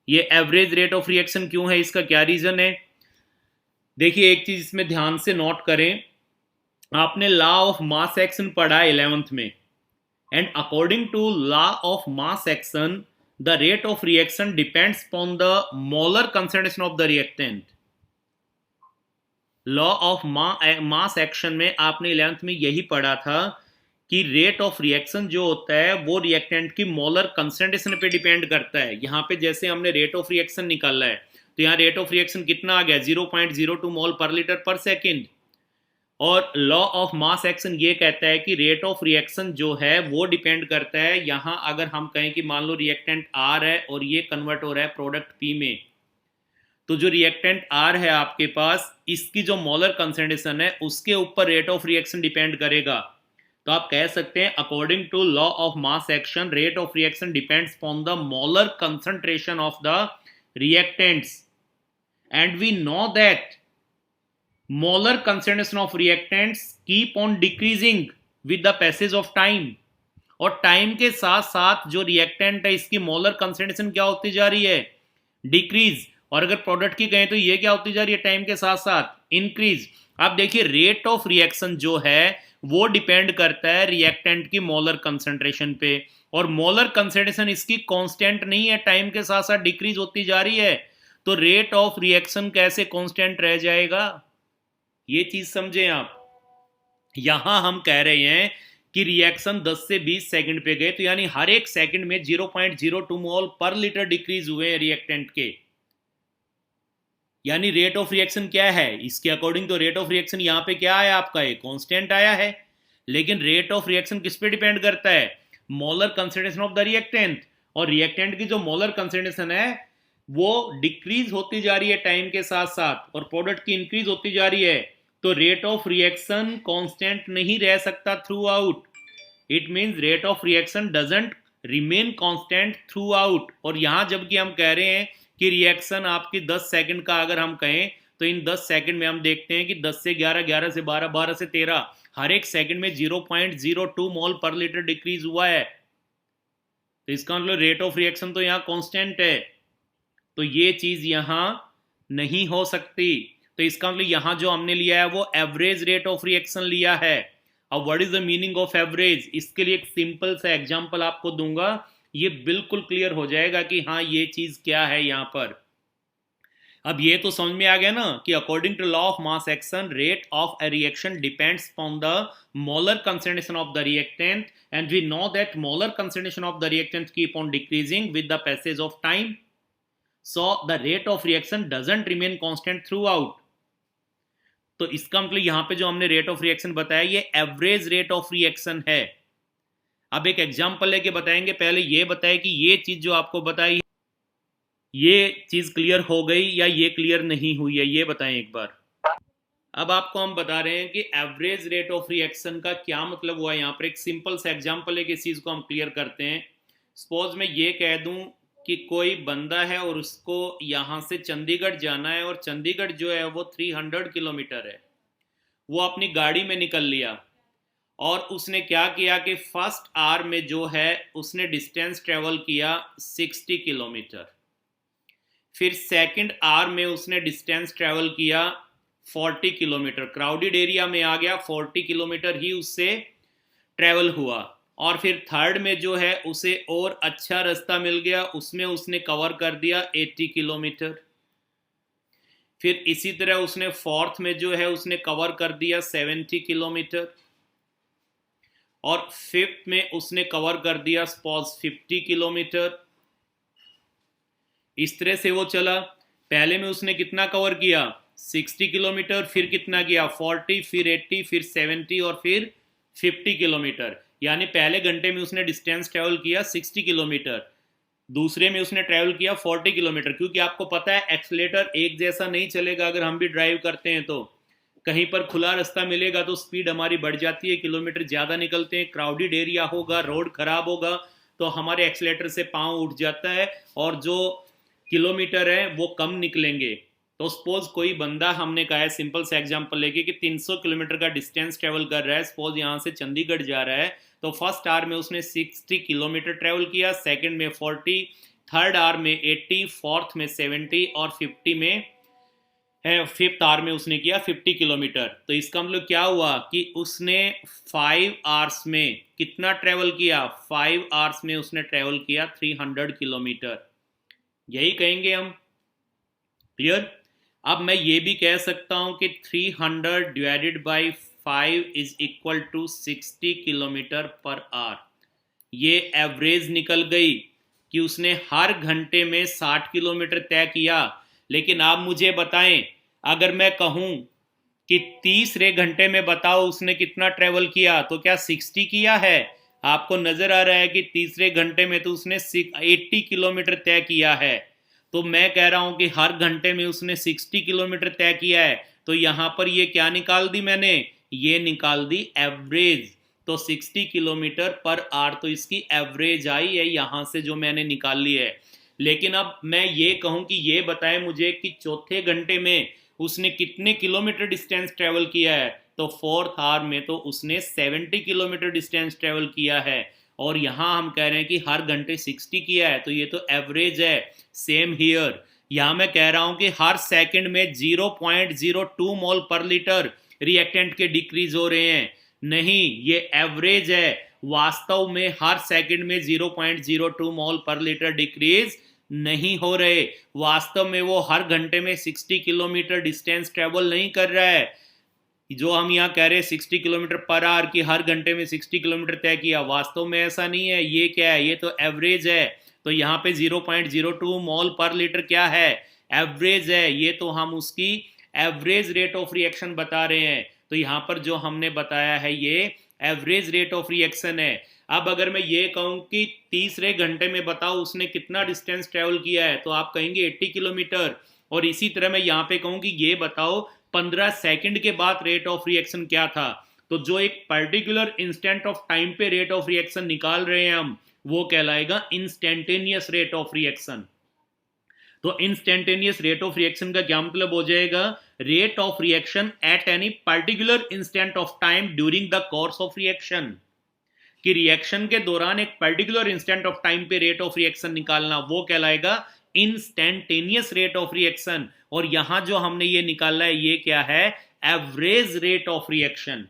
ये एवरेज रेट ऑफ रिएक्शन क्यों है, इसका क्या रीजन है। देखिए एक चीज इसमें ध्यान से नोट करें, आपने लॉ ऑफ मास एक्शन पढ़ा है 11th में, and according to law of mass action the rate of reaction depends upon the molar concentration of the reactant। Law of mass action में आपने 11th में यही पढ़ा था कि रेट ऑफ रिएक्शन जो होता है वो रिएक्टेंट की मोलर कंसंट्रेशन पे डिपेंड करता है। यहाँ पे जैसे हमने रेट ऑफ रिएक्शन निकाला है तो यहाँ रेट ऑफ रिएक्शन कितना आ गया, 0.02 मोल पर लीटर पर सेकेंड। और लॉ ऑफ मास एक्शन ये कहता है कि रेट ऑफ रिएक्शन जो है वो डिपेंड करता है, यहाँ अगर हम कहें कि मान लो रिएक्टेंट R है और ये कन्वर्ट हो रहा है प्रोडक्ट P में, तो जो रिएक्टेंट R है आपके पास, इसकी जो मोलर कंसंट्रेशन है उसके ऊपर रेट ऑफ रिएक्शन डिपेंड करेगा। तो आप कह सकते हैं according to law of mass action rate of reaction depends upon the molar concentration of the reactants, and we know that molar concentration of reactants keep on decreasing with the passage of time। और टाइम के साथ साथ जो रिएक्टेंट है इसकी मोलर कंसंट्रेशन क्या होती जा रही है, डिक्रीज। और अगर प्रोडक्ट की कहें तो ये क्या होती जा रही है टाइम के साथ साथ, इंक्रीज। आप देखिए रेट ऑफ रिएक्शन जो है वो डिपेंड करता है रिएक्टेंट की मोलर कंसंट्रेशन पे, और मोलर कंसंट्रेशन इसकी कांस्टेंट नहीं है, टाइम के साथ साथ डिक्रीज होती जा रही है। तो रेट ऑफ रिएक्शन कैसे कांस्टेंट रह जाएगा, ये चीज समझें आप। यहां हम कह रहे हैं कि रिएक्शन 10 से 20 सेकंड पे गए, तो यानी हर एक सेकंड में 0.02 मोल पर लीटर डिक्रीज हुए हैं रिएक्टेंट के। यानी रेट ऑफ रिएक्शन क्या है इसके अकॉर्डिंग, तो रेट ऑफ रिएक्शन यहां पे क्या आया आपका, एक कांस्टेंट आया है। लेकिन रेट ऑफ रिएक्शन किस पे डिपेंड करता है, molar concentration of the reactant. और रिएक्टेंट की जो मोलर कंसंट्रेशन है वो डिक्रीज होती जा रही है टाइम के साथ साथ, और प्रोडक्ट की इंक्रीज होती जा रही है। तो रेट ऑफ रिएक्शन कांस्टेंट नहीं रह सकता through out. It means rate of reaction doesn't remain constant through out. और यहां जबकि हम कह रहे हैं कि रिएक्शन आपकी 10 सेकंड का अगर हम कहें, तो इन 10 सेकंड में हम देखते हैं कि 10 से 11, 11 से 12, 12 से 13, हर एक सेकंड में 0.02 मोल पर लीटर डिक्रीज हुआ है। तो इसका मतलब रेट ऑफ रिएक्शन तो यहाँ कांस्टेंट है, तो ये चीज यहां नहीं हो सकती। तो इसका मतलब यहां जो हमने लिया है वो एवरेज रेट ऑफ रिएक्शन लिया है। अब what is the meaning of average, इसके लिए एक सिंपल सा एग्जांपल आपको दूंगा, ये बिल्कुल क्लियर हो जाएगा कि हाँ ये चीज क्या है यहां पर। अब ये तो समझ में आ गया ना कि according to law of mass action rate of a reaction depends on the molar concentration of the reactant, and we know that molar concentration of the reactant keep on decreasing with the passage of time, so the rate of reaction doesn't remain constant throughout। तो इसका मतलब यहां पे जो हमने रेट ऑफ रिएक्शन बताया ये एवरेज रेट ऑफ रिएक्शन है। अब एक एग्जांपल लेके बताएंगे, पहले ये बताए कि ये चीज जो आपको बताई ये चीज क्लियर हो गई या ये क्लियर नहीं हुई है, ये बताएं एक बार। अब आपको हम बता रहे हैं कि एवरेज रेट ऑफ रिएक्शन का क्या मतलब हुआ। यहाँ पर एक सिंपल सा एग्जांपल लेके इस चीज को हम क्लियर करते हैं। सपोज मैं ये कह दूं कि कोई बंदा है और उसको यहाँ से चंडीगढ़ जाना है, और चंडीगढ़ जो है वो 300 किलोमीटर है। वो अपनी गाड़ी में निकल लिया और उसने क्या किया कि फर्स्ट आवर में जो है उसने डिस्टेंस ट्रेवल किया 60 किलोमीटर, फिर सेकंड आवर में उसने डिस्टेंस ट्रेवल किया 40 किलोमीटर, क्राउडेड एरिया में आ गया, 40 किलोमीटर ही उससे ट्रेवल हुआ। और फिर थर्ड में जो है उसे और अच्छा रास्ता मिल गया, उसमें उसने कवर कर दिया 80 किलोमीटर। फिर इसी तरह उसने फोर्थ में जो है उसने कवर कर दिया 70 किलोमीटर, और फिफ्थ में उसने कवर कर दिया सपोज 50 किलोमीटर। इस तरह से वो चला। पहले में उसने कितना कवर किया 60 किलोमीटर, फिर कितना किया 40, फिर 80, फिर 70 और फिर 50 किलोमीटर। यानी पहले घंटे में उसने डिस्टेंस ट्रेवल किया 60 किलोमीटर, दूसरे में उसने ट्रेवल किया 40 किलोमीटर। क्योंकि आपको पता है एक्सीलेटर एक जैसा नहीं चलेगा, अगर हम भी ड्राइव करते हैं तो कहीं पर खुला रास्ता मिलेगा तो स्पीड हमारी बढ़ जाती है, किलोमीटर ज़्यादा निकलते हैं। क्राउडेड एरिया होगा, रोड खराब होगा तो हमारे एक्सीलेटर से पाँव उठ जाता है और जो किलोमीटर है वो कम निकलेंगे। तो सपोज कोई बंदा, हमने कहा है सिंपल से एग्जांपल लेके कि 300 किलोमीटर का डिस्टेंस ट्रेवल कर रहा है, सपोज यहाँ से चंडीगढ़ जा रहा है, तो फर्स्ट आवर में उसने 60 किलोमीटर ट्रेवल किया, सेकंड में 40, थर्ड आवर में 80, फोर्थ में 70 और 50 में फिफ्थ आवर में उसने किया 50 किलोमीटर। तो इसका मतलब क्या हुआ कि उसने 5 आवर्स में कितना ट्रेवल किया, 5 आवर्स में उसने ट्रेवल किया 300 किलोमीटर। यही कहेंगे हम, क्लियर। अब मैं ये भी कह सकता हूं कि 300 divided by 5 is equal to 60 kilometre per hour. ये एवरेज निकल गई कि उसने हर घंटे में 60 किलोमीटर तय किया। लेकिन आप मुझे बताएं, अगर मैं कहूं कि तीसरे घंटे में बताओ उसने कितना ट्रेवल किया, तो क्या 60 किया है? आपको नजर आ रहा है कि तीसरे घंटे में तो उसने 80 किलोमीटर तय किया है। तो मैं कह रहा हूं कि हर घंटे में उसने 60 किलोमीटर तय किया है। तो यहां पर ये क्या निकाल दी मैंने, ये निकाल दी एवरेज। तो 60 किलोमीटर पर आवर तो इसकी एवरेज आई है यहां से जो मैंने निकाल ली है। लेकिन अब मैं ये कहूं कि ये बताए मुझे कि चौथे घंटे में उसने कितने किलोमीटर डिस्टेंस ट्रेवल किया है, तो फोर्थ आवर में तो उसने 70 किलोमीटर डिस्टेंस ट्रेवल किया है। और यहाँ हम कह रहे हैं कि हर घंटे 60 किया है, तो ये तो एवरेज है। सेम हियर, यहाँ मैं कह रहा हूँ कि हर सेकंड में 0.02 मोल पर लीटर रिएक्टेंट के डिक्रीज हो रहे हैं। नहीं, ये एवरेज है। वास्तव में हर सेकंड में 0.02 मोल पर लीटर डिक्रीज नहीं हो रहे। वास्तव में वो हर घंटे में 60 किलोमीटर डिस्टेंस ट्रेवल नहीं कर रहा है। जो हम यहाँ कह रहे हैं 60 किलोमीटर पर आवर की हर घंटे में 60 किलोमीटर तय किया, वास्तव में ऐसा नहीं है। ये क्या है? ये तो एवरेज है। तो यहाँ पे 0.02 मोल पर लीटर क्या है? एवरेज है। ये तो हम उसकी एवरेज रेट ऑफ रिएक्शन बता रहे हैं। तो यहाँ पर जो हमने बताया है ये एवरेज रेट ऑफ रिएक्शन है। अब अगर मैं ये कहूँ कि तीसरे घंटे में बताओ उसने कितना डिस्टेंस ट्रेवल किया है, तो आप कहेंगे 80 किलोमीटर। और इसी तरह मैं यहाँ पे कहूँ कि ये बताओ 15 सेकंड के बाद रेट ऑफ रिएक्शन क्या था, तो जो एक पर्टिकुलर इंस्टेंट ऑफ टाइम पे रेट ऑफ रिएक्शन निकाल रहे हैं हम, वो कहलाएगा इंस्टेंटेनियस रेट ऑफ रिएक्शन। तो इंस्टेंटेनियस रेट ऑफ रिएक्शन का क्या मतलब हो जाएगा? Rate of reaction at any particular instant of time during the course of reaction. कि रिएक्शन के दौरान एक पर्टिकुलर इंस्टेंट ऑफ टाइम पे रेट ऑफ रिएक्शन निकालना, वो कहलाएगा इंस्टेंटेनियस रेट ऑफ रिएक्शन। और यहां जो हमने ये निकाला है ये क्या है? Average rate of reaction.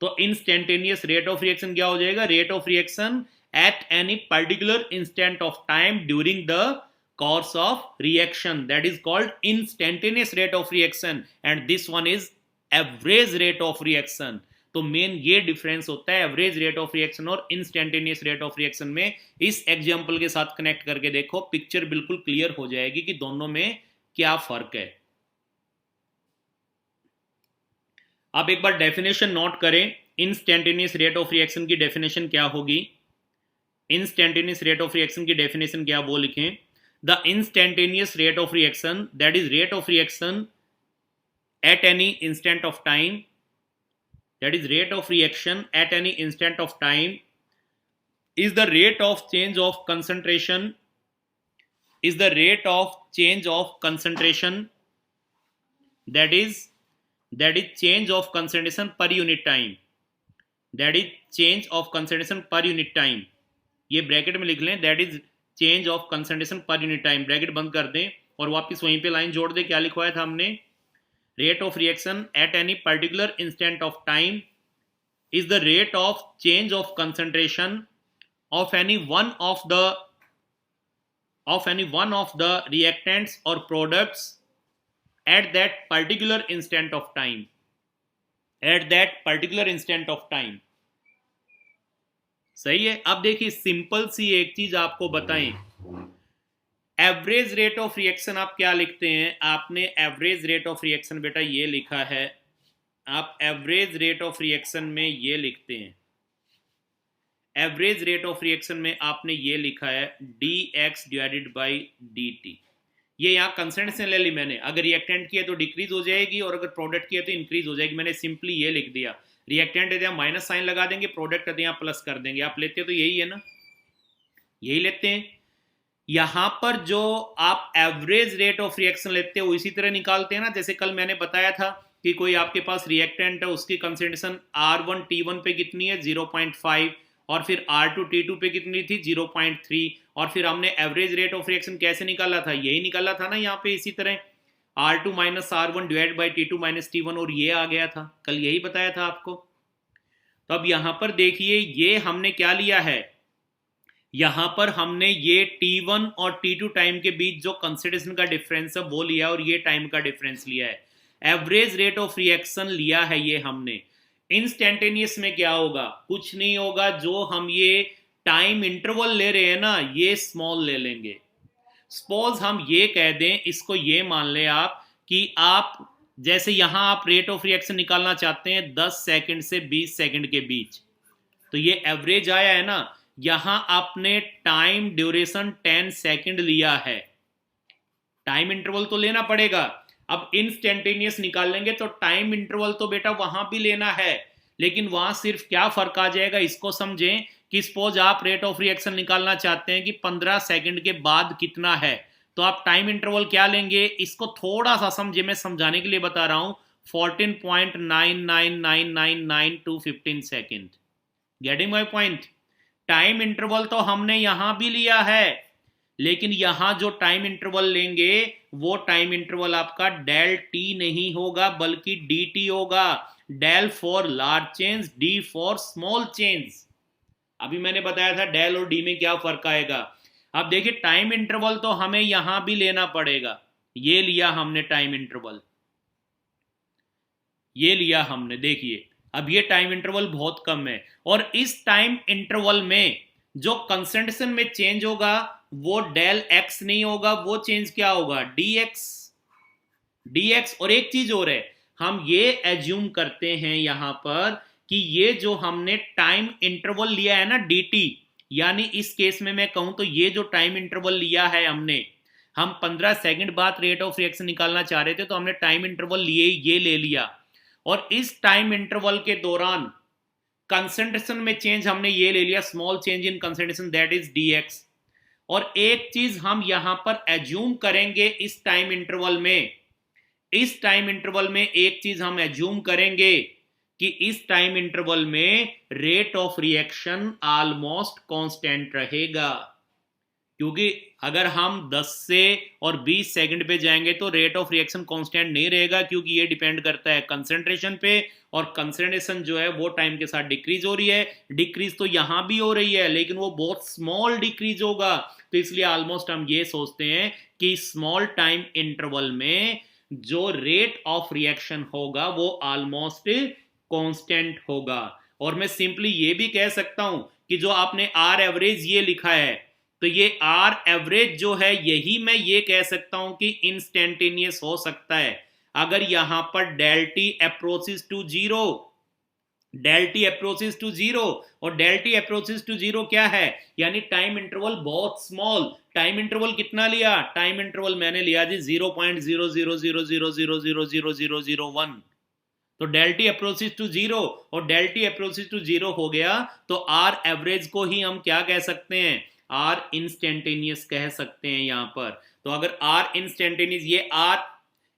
तो इंस्टेंटेनियस रेट ऑफ रिएक्शन क्या हो जाएगा? Rate of reaction at any particular instant of time during the course of reaction, that is called instantaneous rate of reaction, and this one is average rate of reaction. तो मेन ये डिफरेंस होता है एवरेज रेट ऑफ रिएक्शन और इंस्टेंटेनियस रेट ऑफ रिएक्शन में। इस एग्जांपल के साथ कनेक्ट करके देखो, पिक्चर बिल्कुल क्लियर हो जाएगी कि दोनों में क्या फर्क है। अब एक बार डेफिनेशन नोट करें। इंस्टेंटेनियस रेट ऑफ रिएक्शन की डेफिनेशन क्या होगी? इंस्टेंटेनियस रेट ऑफ रिएक्शन की डेफिनेशन क्या, वो लिखें। The instantaneous rate of reaction, that is rate of reaction at any instant of time, that is rate of reaction at any instant of time, is the rate of change of concentration, is the rate of change of concentration, that is change of concentration per unit time, that is change of concentration per unit time। ये ब्रैकेट में लिख लें, that is change of concentration per unit time. Bracket बंद कर दें और वापस वहीं पे लाइन जोड़ दें। क्या लिखवाया था हमने? Rate of reaction at any particular instant of time is the rate of change of concentration of any one of the reactants और products at that particular instant of time, at that particular instant of time. सही है। अब देखिए सिंपल सी एक चीज आपको बताएं, एवरेज रेट ऑफ रिएक्शन आप क्या लिखते हैं? आपने एवरेज रेट ऑफ रिएक्शन बेटा ये लिखा है, आप एवरेज रेट ऑफ रिएक्शन में ये लिखते हैं, एवरेज रेट ऑफ रिएक्शन में आपने ये लिखा है dx डिवाइडेड बाई dt। ये यहाँ कंसंट्रेशन ले ली मैंने, अगर रिएक्टेंट की है तो डिक्रीज हो जाएगी और अगर प्रोडक्ट की है तो इंक्रीज हो जाएगी। मैंने सिंपली ये लिख दिया। रिएक्टेंट है माइनस साइन लगा देंगे, प्रोडक्ट है यहाँ प्लस कर देंगे। आप लेते तो यही है ना, यही लेते हैं। यहां पर जो आप एवरेज रेट ऑफ रिएक्शन लेते हो इसी तरह निकालते हैं ना। जैसे कल मैंने बताया था कि कोई आपके पास रिएक्टेंट है, उसकी कंसंट्रेशन R1 T1 पे कितनी है? 0.5, और फिर R2 T2 पे कितनी थी? 0.3। और फिर हमने एवरेज रेट ऑफ रिएक्शन कैसे निकाला था? यही निकाला था ना यहाँ पे इसी तरह, R2 minus R1 divide by T2 minus T1, और ये आ गया था। कल यही बताया था आपको। तो अब यहां पर देखिए ये हमने क्या लिया है, यहां पर हमने ये T1 और T2 टाइम के बीच जो कंसंट्रेशन का डिफरेंस है वो लिया और ये टाइम का डिफरेंस लिया है। एवरेज रेट ऑफ रिएक्शन लिया है ये हमने। इंस्टेंटेनियस में क्या होगा? कुछ नहीं होगा, जो हम ये टाइम इंटरवल ले रहे हैं ना ये स्मॉल ले लेंगे। सपोज हम ये कह दें, इसको ये मान लें आप कि आप जैसे यहां आप रेट ऑफ रिएक्शन निकालना चाहते हैं 10 सेकंड से 20 सेकंड के बीच, तो ये एवरेज आया है ना। यहां आपने टाइम ड्यूरेशन 10 सेकंड लिया है, टाइम इंटरवल तो लेना पड़ेगा। अब इंस्टेंटेनियस निकाल लेंगे तो टाइम इंटरवल तो बेटा वहां भी लेना है, लेकिन वहां सिर्फ क्या फर्क आ जाएगा इसको समझें कि सपोज आप रेट ऑफ रिएक्शन निकालना चाहते हैं कि 15 सेकंड के बाद कितना है, तो आप टाइम इंटरवल क्या लेंगे इसको थोड़ा सा समझे, मैं समझाने के लिए बता रहा हूं। 14.99999 to 15 second. Getting my point? Time interval तो हमने यहां भी लिया है, लेकिन यहां जो टाइम इंटरवल लेंगे वो टाइम इंटरवल आपका डेल टी नहीं होगा बल्कि डी टी होगा। Del for large change, D for small change. अभी मैंने बताया था डेल और डी में क्या फर्क आएगा। अब देखिए टाइम इंटरवल तो हमें यहां भी लेना पड़ेगा। ये लिया हमने टाइम इंटरवल, ये लिया हमने, देखिए अब ये टाइम इंटरवल बहुत कम है, और इस टाइम इंटरवल में जो कंसंट्रेशन में चेंज होगा वो डेल एक्स नहीं होगा, वो चेंज क्या होगा, डी एक्स। D x. और एक चीज और है, हम ये एज्यूम करते हैं यहां पर कि ये जो हमने टाइम इंटरवल लिया है ना डी टी, यानी इस केस में मैं कहूं तो ये जो टाइम इंटरवल लिया है हमने, हम 15 सेकंड बाद रेट ऑफ रिएक्शन निकालना चाह रहे थे तो हमने टाइम इंटरवल लिए ये ले लिया, और इस टाइम इंटरवल के दौरान कंसंट्रेशन में चेंज हमने ये ले लिया, small change in concentration, that is D x. और एक चीज हम यहां पर एज्यूम करेंगे इस टाइम इंटरवल में, इस टाइम इंटरवल में एक चीज हम एज्यूम करेंगे कि इस टाइम इंटरवल में rate of reaction almost constant रहेगा, क्योंकि अगर हम 10 से और 20 सेकंड पे जाएंगे तो रेट ऑफ रिएक्शन कांस्टेंट नहीं रहेगा, क्योंकि ये डिपेंड करता है कंसंट्रेशन पे, और कंसंट्रेशन जो है वो टाइम के साथ डिक्रीज हो रही है। डिक्रीज तो यहां भी हो रही है लेकिन वो बहुत स्मॉल डिक्रीज होगा, तो इसलिए ऑलमोस्ट हम ये सोचते हैं कि स्मॉल टाइम इंटरवल में जो रेट ऑफ रिएक्शन होगा वो ऑलमोस्ट कांस्टेंट होगा। और मैं सिंपली ये भी कह सकता हूं कि जो आपने आर एवरेज ये लिखा है, तो ये आर एवरेज जो है यही मैं ये कह सकता हूं कि इंस्टेंटेनियस हो सकता है अगर यहां पर del T approaches to zero, del T approaches to zero, और del T approaches to zero क्या है, यानी टाइम इंटरवल बहुत स्मॉल। टाइम इंटरवल कितना लिया, टाइम इंटरवल मैंने लिया जी 0.00000000001। तो del T approaches to zero, और del T approaches to zero हो गया तो आर एवरेज को ही हम क्या कह सकते हैं, आर इंस्टेंटेनियस कह सकते हैं यहां पर। तो अगर आर इंस्टेंटेनियस, ये आर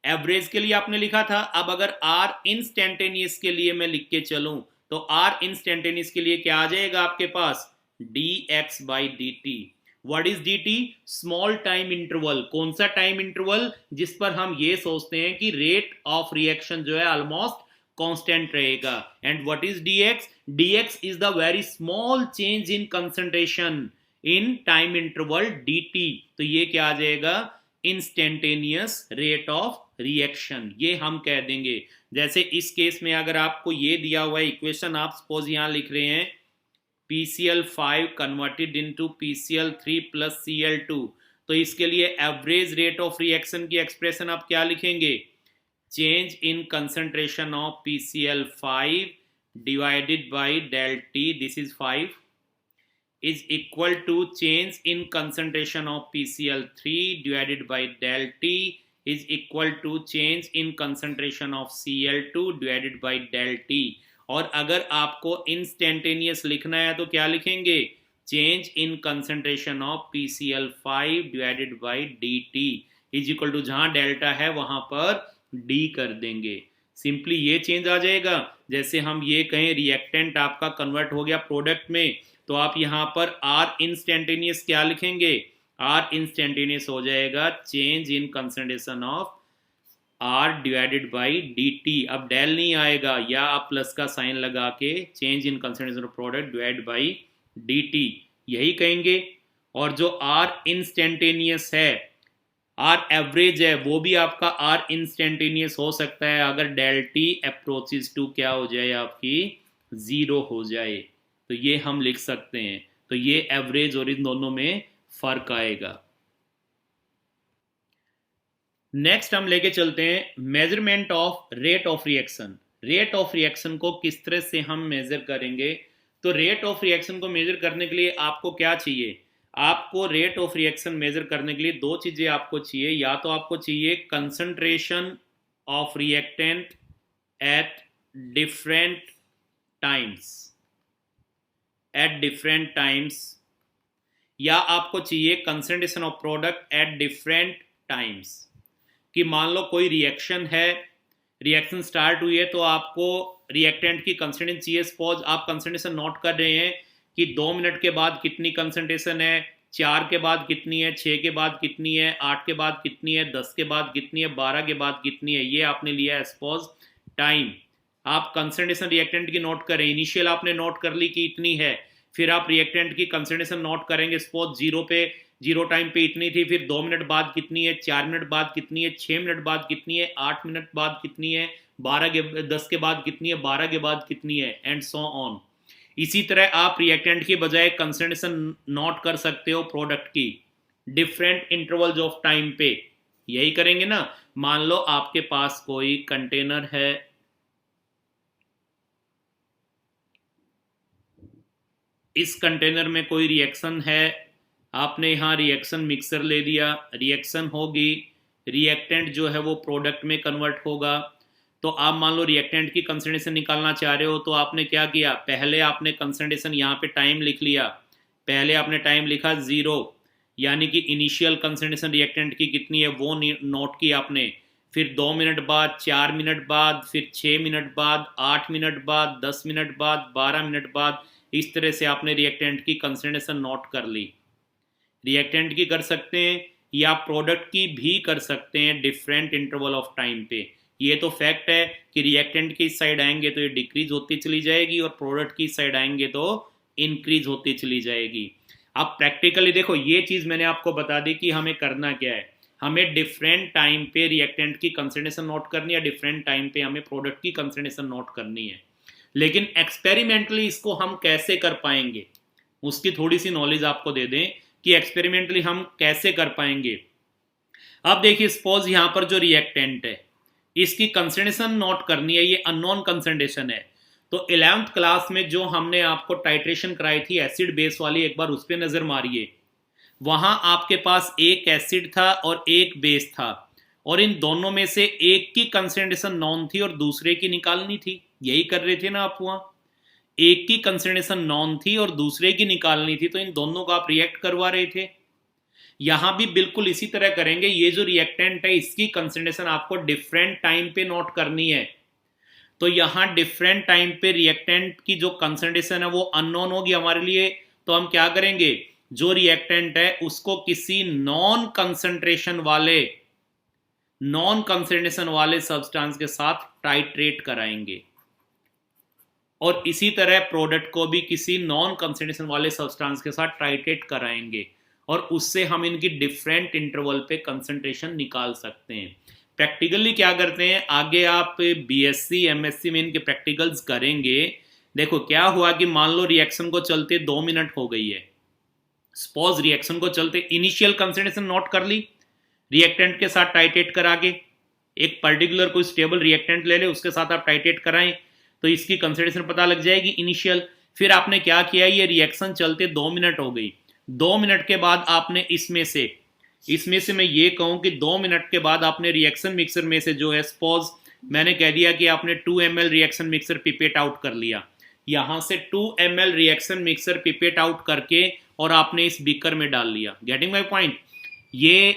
एवरेज के लिए आपने लिखा था, अब अगर आर इंस्टेंटेनियस के लिए मैं लिख के चलूं तो आर इंस्टेंटेनियस के लिए क्या आ जाएगा आपके पास, D X by D T. What is D T, small time interval. कौन सा टाइम इंटरवल, जिस पर हम ये सोचते हैं कि रेट ऑफ रिएक्शन जो है ऑलमोस्ट कांस्टेंट रहेगा। And what is D x, D x is the very small change in concentration in time interval D T. तो ये क्या आ जाएगा, इंस्टेंटेनियस रेट ऑफ रिएक्शन, ये हम कह देंगे। जैसे इस केस में अगर आपको ये दिया हुआ है इक्वेशन, आप सपोज यहां लिख रहे हैं PCl5 converted into PCl3 plus Cl2, तो इसके लिए एवरेज रेट ऑफ रिएक्शन की एक्सप्रेशन आप क्या लिखेंगे, change in concentration of PCl5 divided by del T, this is 5, is equal to change in concentration of PCl3 divided by del T is equal to change in concentration of Cl2 divided by del T। और अगर आपको इंस्टेंटेनियस लिखना है तो क्या लिखेंगे, change in concentration of PCl5 divided by dt is equal to, जहां डेल्टा है वहां पर d कर देंगे। सिंपली ये चेंज आ जाएगा। जैसे हम ये कहें रिएक्टेंट आपका कन्वर्ट हो गया प्रोडक्ट में, तो आप यहां पर आर इंस्टेंटेनियस क्या लिखेंगे, आर इंस्टेंटेनियस हो जाएगा change in concentration of R divided by D T. अब डेल नहीं आएगा, या आप प्लस का साइन लगा के change in concentration of product divide by D T यही कहेंगे। और जो आर इंस्टेंटेनियस है, आर एवरेज है, वो भी आपका आर इंस्टेंटेनियस हो सकता है अगर डेल टी अप्रोचेस टू क्या हो जाए, आपकी जीरो हो जाए, तो ये हम लिख सकते हैं। तो ये एवरेज और इन दोनों में फर्क आएगा। नेक्स्ट हम लेके चलते हैं measurement of rate of reaction. Rate of reaction को किस तरह से हम मेजर करेंगे, तो रेट ऑफ रिएक्शन को मेजर करने के लिए आपको क्या चाहिए, आपको रेट ऑफ रिएक्शन मेजर करने के लिए दो चीजें आपको चाहिए। या तो आपको चाहिए concentration of reactant at different times, at different times, या आपको चाहिए concentration of product at different times. कि मान लो कोई रिएक्शन है, रिएक्शन स्टार्ट हुई है, तो आपको रिएक्टेंट की कंसंट्रेशन चाहिए। सपोज आप कंसंट्रेशन नोट कर रहे हैं कि 2 मिनट के बाद कितनी कंसंट्रेशन है, 4 के बाद कितनी है, 6 के बाद कितनी है, 8 के बाद कितनी है, 10 के बाद कितनी है, 12 के बाद कितनी है। ये आपने लिया है सपोज टाइम। आप कंसंट्रेशन रिएक्टेंट की नोट करें, इनिशियल आपने नोट कर ली कि इतनी है, फिर आप रिएक्टेंट की कंसंट्रेशन नोट करेंगे, सपोज जीरो टाइम पे इतनी थी, फिर 2 मिनट बाद कितनी है, 4 मिनट बाद कितनी है, 6 मिनट बाद कितनी है, 8 मिनट बाद कितनी है, 10 के बाद कितनी है, 12 के बाद कितनी है, एंड सो ऑन। इसी तरह आप रिएक्टेंट की बजाय कंसंट्रेशन नोट कर सकते हो प्रोडक्ट की डिफरेंट इंटरवल्स ऑफ टाइम पे। यही करेंगे ना। मान लो आपके पास कोई कंटेनर है, इस कंटेनर में कोई रिएक्शन है, आपने यहाँ रिएक्शन मिक्सर ले दिया, रिएक्शन होगी, रिएक्टेंट जो है वो प्रोडक्ट में कन्वर्ट होगा। तो आप मान लो रिएक्टेंट की कंसंट्रेशन निकालना चाह रहे हो, तो आपने क्या किया, पहले आपने कंसंट्रेशन यहाँ पे टाइम लिख लिया, पहले आपने टाइम लिखा 0, यानी कि इनिशियल कंसंट्रेशन रिएक्टेंट की कितनी है वो नोट की आपने। फिर 2 मिनट बाद, 4 मिनट बाद, फिर 6 मिनट बाद, 8 मिनट बाद, 10 मिनट बाद, 12 मिनट बाद, इस तरह से आपने रिएक्टेंट की कंसंट्रेशन नोट कर ली। रिएक्टेंट की कर सकते हैं या प्रोडक्ट की भी कर सकते हैं डिफरेंट इंटरवल ऑफ टाइम पे। ये तो फैक्ट है कि रिएक्टेंट की साइड आएंगे तो ये डिक्रीज होती चली जाएगी और प्रोडक्ट की साइड आएंगे तो इंक्रीज होती चली जाएगी। अब प्रैक्टिकली देखो, ये चीज़ मैंने आपको बता दी कि हमें करना क्या है। हमें डिफरेंट टाइम पे रिएक्टेंट की कंसंट्रेशन नोट करनी है, डिफरेंट टाइम पे हमें प्रोडक्ट की कंसंट्रेशन नोट करनी है। लेकिन एक्सपेरिमेंटली इसको हम कैसे कर पाएंगे, उसकी थोड़ी सी नॉलेज आपको दे दें कि एक्सपेरिमेंटली हम कैसे कर पाएंगे। अब देखिए, सपोज यहां पर जो रिएक्टेंट है इसकी कंसंट्रेशन नोट करनी है, ये अननोन कंसंट्रेशन है। तो 11th क्लास में जो हमने आपको टाइट्रेशन कराई थी एसिड बेस वाली, एक बार उस पर नजर मारिए। वहां आपके पास एक एसिड था और एक बेस था, और इन दोनों में से एक की कंसंट्रेशन नॉन थी और दूसरे की निकालनी थी। यही कर रहे थे ना आप वहां, एक की कंसंट्रेशन नॉन थी और दूसरे की निकालनी थी, तो इन दोनों को आप रिएक्ट करवा रहे थे। यहां भी बिल्कुल इसी तरह करेंगे। ये जो रिएक्टेंट है इसकी कंसंट्रेशन आपको डिफरेंट टाइम पे नोट करनी है। तो यहां डिफरेंट टाइम पे रिएक्टेंट की जो कंसंट्रेशन है वो अननोन होगी हमारे लिए। तो हम क्या करेंगे, जो रिएक्टेंट है उसको किसी नॉन कंसंट्रेशन वाले सब्सटेंस के साथ टाइट्रेट कराएंगे, और इसी तरह प्रोडक्ट को भी किसी नॉन कंसंट्रेशन वाले सब्सटेंस के साथ टाइट्रेट कराएंगे, और उससे हम इनकी डिफरेंट इंटरवल पे कंसंट्रेशन निकाल सकते हैं। प्रैक्टिकली क्या करते हैं, आगे आप बीएससी एमएससी में इनके प्रैक्टिकल्स करेंगे। देखो क्या हुआ कि मान लो रिएक्शन को चलते 2 मिनट हो गई है, सपोज रिएक्शन को चलते इनिशियल कंसंट्रेशन नोट कर ली, रिएक्टेंट के साथ टाइट्रेट करा के, एक पर्टिकुलर कोई स्टेबल रिएक्टेंट ले ले उसके साथ आप टाइट्रेट कराएं तो इसकी कंसंट्रेशन पता लग जाएगी इनिशियल। फिर आपने क्या किया, ये रिएक्शन चलते 2 मिनट हो गई, 2 मिनट के बाद आपने इसमें से मैं ये कहूं कि 2 मिनट के बाद आपने रिएक्शन मिक्सर में से जो है, सपोज मैंने कह दिया कि आपने 2 ml reaction mixer pipette out कर लिया, यहां से 2 ml reaction mixer pipette out करके और आपने इस बीकर में डाल लिया। Getting my point. ये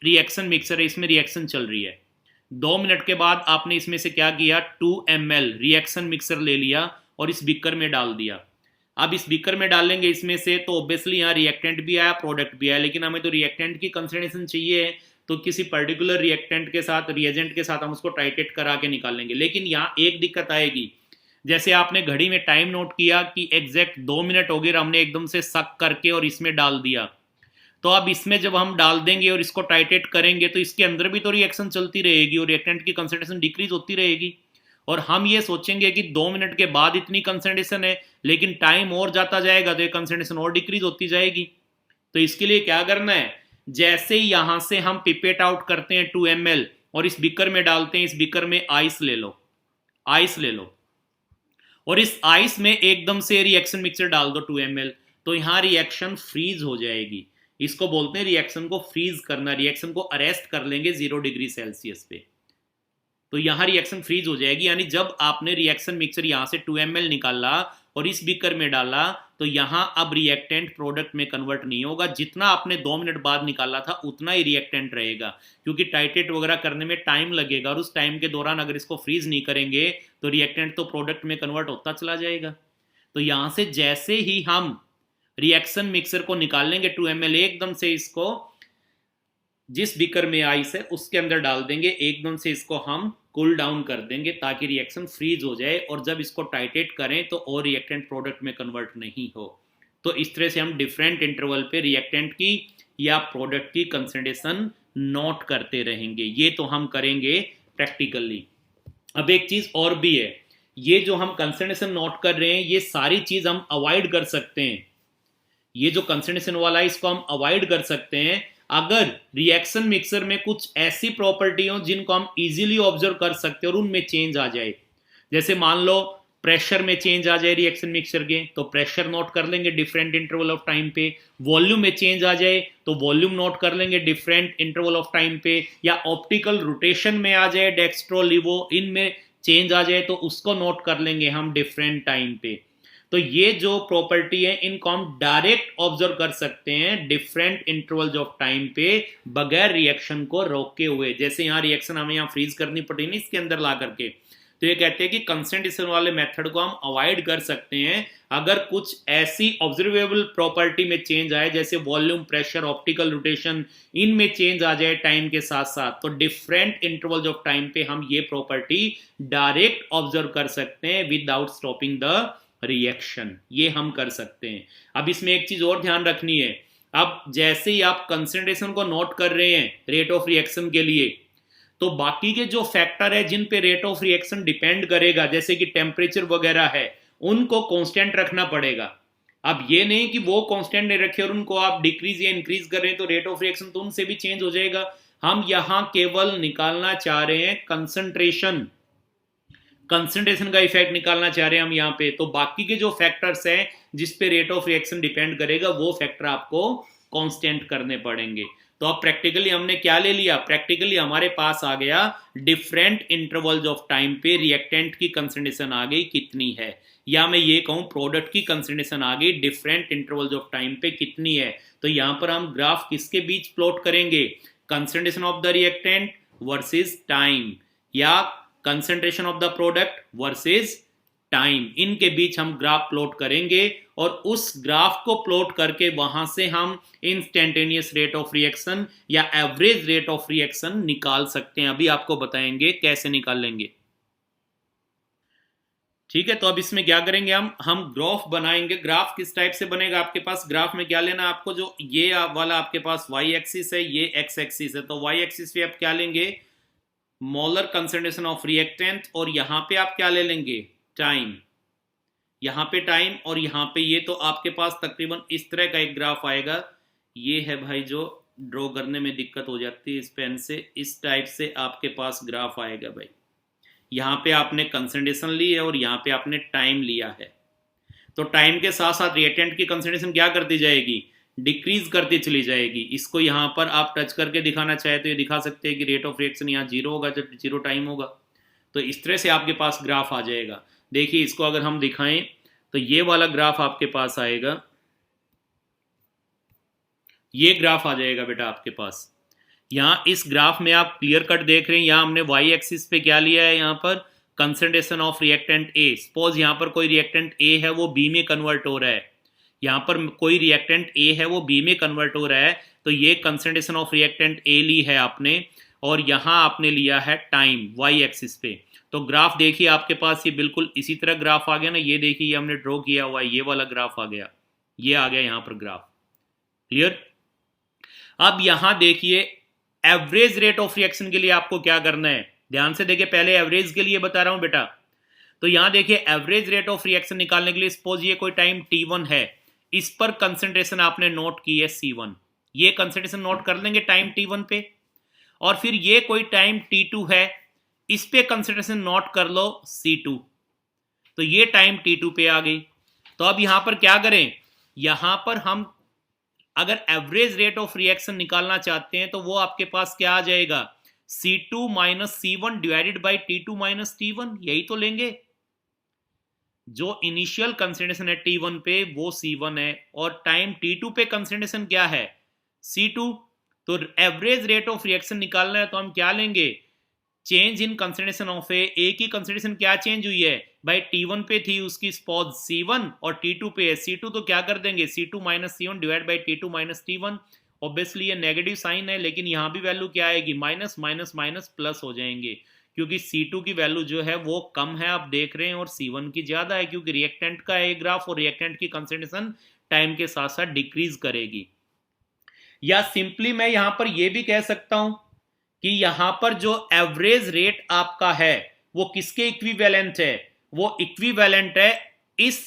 रिएक्शन मिक्सर है, इसमें रिएक्शन चल रही है। 2 मिनट के बाद आपने इसमें से क्या किया, 2 ml रिएक्शन मिक्सर ले लिया और इस बीकर में डाल दिया। अब इस बीकर में डालेंगे इसमें से, तो ऑब्वियसली यहाँ रिएक्टेंट भी आया, प्रोडक्ट भी आया, लेकिन हमें तो रिएक्टेंट की कंसंट्रेशन चाहिए, तो किसी पर्टिकुलर रिएक्टेंट के साथ, रिएजेंट के साथ हम उसको टाइट्रेट करा के निकालेंगे। लेकिन यहाँ एक दिक्कत आएगी, जैसे आपने घड़ी में टाइम नोट किया कि एग्जैक्ट 2 मिनट हो गए, हमने एकदम से सक करके और इसमें डाल दिया, तो अब इसमें जब हम डाल देंगे और इसको टाइट्रेट करेंगे तो इसके अंदर भी तो रिएक्शन चलती रहेगी और रिएक्टेंट की कंसंट्रेशन डिक्रीज होती रहेगी, और हम ये सोचेंगे कि 2 मिनट के बाद इतनी कंसंट्रेशन है, लेकिन टाइम और जाता जाएगा तो ये कंसंट्रेशन और डिक्रीज होती जाएगी। तो इसके लिए क्या करना है, जैसे ही यहां से हम पिपेट आउट करते हैं 2 ml और इस बीकर में डालते हैं, इस बीकर में आइस ले लो और इस आइस में एकदम से रिएक्शन मिक्सर डाल दो 2 ml, तो यहां रिएक्शन फ्रीज हो जाएगी। इसको बोलते हैं रिएक्शन को फ्रीज करना, रिएक्शन को अरेस्ट कर लेंगे 0 डिग्री सेल्सियस पे, तो यहां रिएक्शन फ्रीज हो जाएगी। यानी जब आपने रिएक्शन मिक्सर यहां से 2 ml निकाला और इस बीकर में डाला, तो यहां अब रिएक्टेंट प्रोडक्ट में कन्वर्ट नहीं होगा, जितना आपने 2 मिनट बाद निकाला था उतना ही रिएक्टेंट रहेगा, क्योंकि टाइट्रेट वगैरह करने में टाइम लगेगा, और उस टाइम के दौरान अगर इसको फ्रीज नहीं करेंगे तो रिएक्टेंट तो प्रोडक्ट में कन्वर्ट होता चला जाएगा। तो यहां से जैसे ही हम रिएक्शन मिक्सर को निकाल लेंगे 2 ml, एकदम से इसको जिस बीकर में आइस है उसके अंदर डाल देंगे, एकदम से इसको हम कूल डाउन कर देंगे ताकि रिएक्शन फ्रीज हो जाए, और जब इसको टाइटेट करें तो और रिएक्टेंट प्रोडक्ट में कन्वर्ट नहीं हो। तो इस तरह से हम डिफरेंट इंटरवल पे रिएक्टेंट की या प्रोडक्ट की कंसंट्रेशन नोट करते रहेंगे। ये तो हम करेंगे प्रैक्टिकली। अब एक चीज और भी है, ये जो हम कंसंट्रेशन नोट कर रहे हैं ये सारी चीज हम अवॉइड कर सकते हैं। ये जो कंसंट्रेशन वाला है इसको हम अवॉइड कर सकते हैं अगर रिएक्शन मिक्सर में कुछ ऐसी प्रॉपर्टी हो जिनको हम इजीली ऑब्जर्व कर सकते हैं और उनमें चेंज आ जाए। जैसे मान लो प्रेशर में चेंज आ जाए रिएक्शन मिक्सर के, तो प्रेशर नोट कर लेंगे डिफरेंट इंटरवल ऑफ टाइम पे। वॉल्यूम में चेंज आ जाए तो वॉल्यूम नोट कर लेंगे डिफरेंट इंटरवल ऑफ टाइम पे। या ऑप्टिकल रोटेशन में आ जाए, डेक्स्ट्रो लिवो इनमें चेंज आ जाए तो उसको नोट कर लेंगे हम डिफरेंट टाइम पे। तो ये जो प्रॉपर्टी है इनको हम डायरेक्ट ऑब्जर्व कर सकते हैं डिफरेंट इंटरवल्स ऑफ टाइम पे बगैर रिएक्शन को रोके हुए। जैसे यहाँ रिएक्शन हमें यहाँ फ्रीज करनी पड़ी नहीं इसके अंदर ला करके, तो ये कहते हैं कि कंसंट्रेशन वाले मेथड को हम अवॉइड कर सकते हैं अगर कुछ ऐसी ऑब्जर्वेबल प्रॉपर्टी में चेंज आए, जैसे वॉल्यूम, प्रेशर, ऑप्टिकल रोटेशन इनमें चेंज आ जाए टाइम के साथ साथ, तो डिफरेंट इंटरवल्स ऑफ टाइम पे हम ये प्रॉपर्टी डायरेक्ट ऑब्जर्व कर सकते हैं विदाउट स्टॉपिंग द रिएक्शन। ये हम कर सकते हैं। अब इसमें एक चीज और ध्यान रखनी है, अब जैसे ही आप कंसंट्रेशन को नोट कर रहे हैं रेट ऑफ रिएक्शन के लिए, तो बाकी के जो फैक्टर है जिन पे रेट ऑफ रिएक्शन डिपेंड करेगा, जैसे कि टेम्परेचर वगैरह है, उनको कांस्टेंट रखना पड़ेगा। अब ये नहीं कि वो कांस्टेंट नहीं रखे और उनको आप डिक्रीज या इंक्रीज कर रहे हैं तो रेट ऑफ रिएक्शन तो उनसे भी चेंज हो जाएगा। हम यहां केवल निकालना चाह रहे हैं कंसंट्रेशन का इफेक्ट निकालना चाह रहे हैं हम यहाँ पे। तो बाकी के जो फैक्टर्स हैं जिस पे रेट ऑफ रिएक्शन डिपेंड करेगा वो फैक्टर आपको कांस्टेंट करने पड़ेंगे। तो अब प्रैक्टिकली हमने क्या ले लिया, प्रैक्टिकली हमारे पास आ गया डिफरेंट इंटरवल्स ऑफ टाइम पे रिएक्टेंट की कंसंट्रेशन आ गई कितनी है, या मैं ये कहूं प्रोडक्ट की कंसंट्रेशन आ गई डिफरेंट इंटरवल्स ऑफ टाइम पे कितनी है। तो यहां पर हम ग्राफ किसके बीच प्लॉट करेंगे, concentration of the reactant versus time, या concentration of the product versus time, इनके बीच हम ग्राफ प्लॉट करेंगे और उस ग्राफ को प्लॉट करके वहां से हम इंस्टेंटेनियस रेट ऑफ रिएक्शन या एवरेज रेट ऑफ रिएक्शन निकाल सकते हैं। अभी आपको बताएंगे कैसे निकाल लेंगे। ठीक है, तो अब इसमें क्या करेंगे, हम ग्राफ बनाएंगे। ग्राफ किस टाइप से बनेगा, आपके पास ग्राफ में क्या लेना आपको, जो ये वाला आपके पास वाई एक्सिस है, ये एक्स एक्सिस है। तो वाई एक्सिस पे आप क्या लेंगे, मोलर कंसंट्रेशन ऑफ रिएक्टेंट, और यहां पे आप क्या ले लेंगे, टाइम। यहां पे टाइम और यहां पे ये, तो आपके पास तकरीबन इस तरह का एक ग्राफ आएगा। ये है भाई जो ड्रॉ करने में दिक्कत हो जाती है इस पेन से, इस टाइप से आपके पास ग्राफ आएगा भाई। यहां पे आपने कंसंट्रेशन ली है और यहां पे आपने टाइम लिया है। तो टाइम के साथ साथ रिएक्टेंट की कंसंट्रेशन क्या करती जाएगी, डिक्रीज करती चली जाएगी। इसको यहां पर आप टच करके दिखाना चाहे तो ये दिखा सकते हैं कि रेट ऑफ रिएक्शन यहाँ 0 होगा जब 0 टाइम होगा। तो इस तरह से आपके पास ग्राफ आ जाएगा। देखिए इसको अगर हम दिखाएं तो ये वाला ग्राफ आपके पास आएगा, ये ग्राफ आ जाएगा बेटा आपके पास। यहाँ इस ग्राफ में आप क्लियर कट देख रहे हैं, यहाँ हमने वाई एक्सिस पे क्या लिया है, यहाँ पर concentration of reactant A. Suppose यहाँ पर कोई रिएक्टेंट ए है वो बी में कन्वर्ट हो रहा है, यहाँ पर कोई रिएक्टेंट ए है वो बी में कन्वर्ट हो रहा है, तो ये कंसंट्रेशन ऑफ रिएक्टेंट ए ली है आपने, और यहाँ आपने लिया है टाइम वाई एक्सिस पे। तो ग्राफ देखिए आपके पास ये बिल्कुल इसी तरह ग्राफ आ गया ना, ये देखिए ये हमने ड्रॉ किया हुआ है, ये वाला ग्राफ आ गया, ये आ गया यहाँ पर ग्राफ। क्लियर। अब यहाँ देखिए एवरेज रेट ऑफ रिएक्शन के लिए आपको क्या करना है, ध्यान से देखिए, पहले एवरेज के लिए बता रहा हूं बेटा। तो यहां देखिए एवरेज रेट ऑफ रिएक्शन निकालने के लिए सपोज ये कोई टाइम t1 है, इस पर कंसंट्रेशन आपने नोट की है c1, ये कंसंट्रेशन नोट कर लेंगे टाइम t1 पे। और फिर ये कोई टाइम t2 है, इस पे कंसंट्रेशन नोट कर लो c2, तो ये टाइम t2 पे आ गई। तो अब यहां पर क्या करें, यहां पर हम अगर एवरेज रेट ऑफ रिएक्शन निकालना चाहते हैं तो वो आपके पास क्या आ जाएगा, C2 minus C1 divided by T2 minus T1, यही तो लेंगे। जो इनिशियल कंसंट्रेशन है T1 पे वो C1 है और टाइम T2 पे कंसंट्रेशन क्या है, C2। तो एवरेज रेट ऑफ रिएक्शन निकालना है तो हम क्या लेंगे, चेंज इन कंसिडरेशन ऑफ ए की कंसिडरेशन क्या चेंज हुई है भाई, T1 पे थी उसकी स्पॉज C1 और T2 पे है C2, तो क्या कर देंगे C2 minus C1 divide by T2 minus T1। Obviously ये नेगेटिव साइन है, लेकिन यहाँ भी वैल्यू क्या आएगी, माइनस माइनस माइनस प्लस हो जाएंगे, क्योंकि C2 की वैल्यू जो है वो कम है आप देख रहे हैं, और C1 की ज्यादा है, क्योंकि रिएक्टेंट का है ग्राफ, और रिएक्टेंट की कंसिडरेशन टाइम के साथ साथ डिक्रीज करेगी। या सिंपली मैं यहां पर यह भी कह सकता हूं कि यहां पर जो एवरेज रेट आपका है वो किसके इक्विवेलेंट है, वो इक्विवेलेंट है इस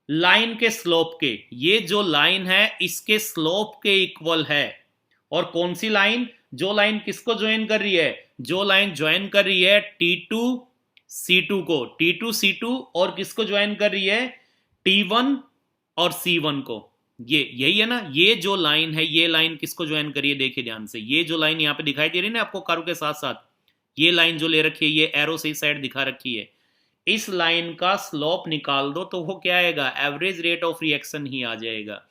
लाइन के स्लोप के, ये जो लाइन है इसके स्लोप के इक्वल है। और कौन सी लाइन, जो लाइन किसको ज्वाइन कर रही है, जो लाइन ज्वाइन कर रही है T2 C2 को, T2 C2, और किसको ज्वाइन कर रही है, T1 और C1 को। ये यही है ना, ये जो लाइन है ये लाइन किसको ज्वाइन करिए, देखिए ध्यान से, ये जो लाइन यहां पे दिखाई दे रही है ना आपको कर्व के साथ साथ, ये लाइन जो ले रखी है, ये एरो से इस साइड दिखा रखी है, इस लाइन का स्लोप निकाल दो तो वो क्या आएगा, एवरेज रेट ऑफ रिएक्शन ही आ जाएगा।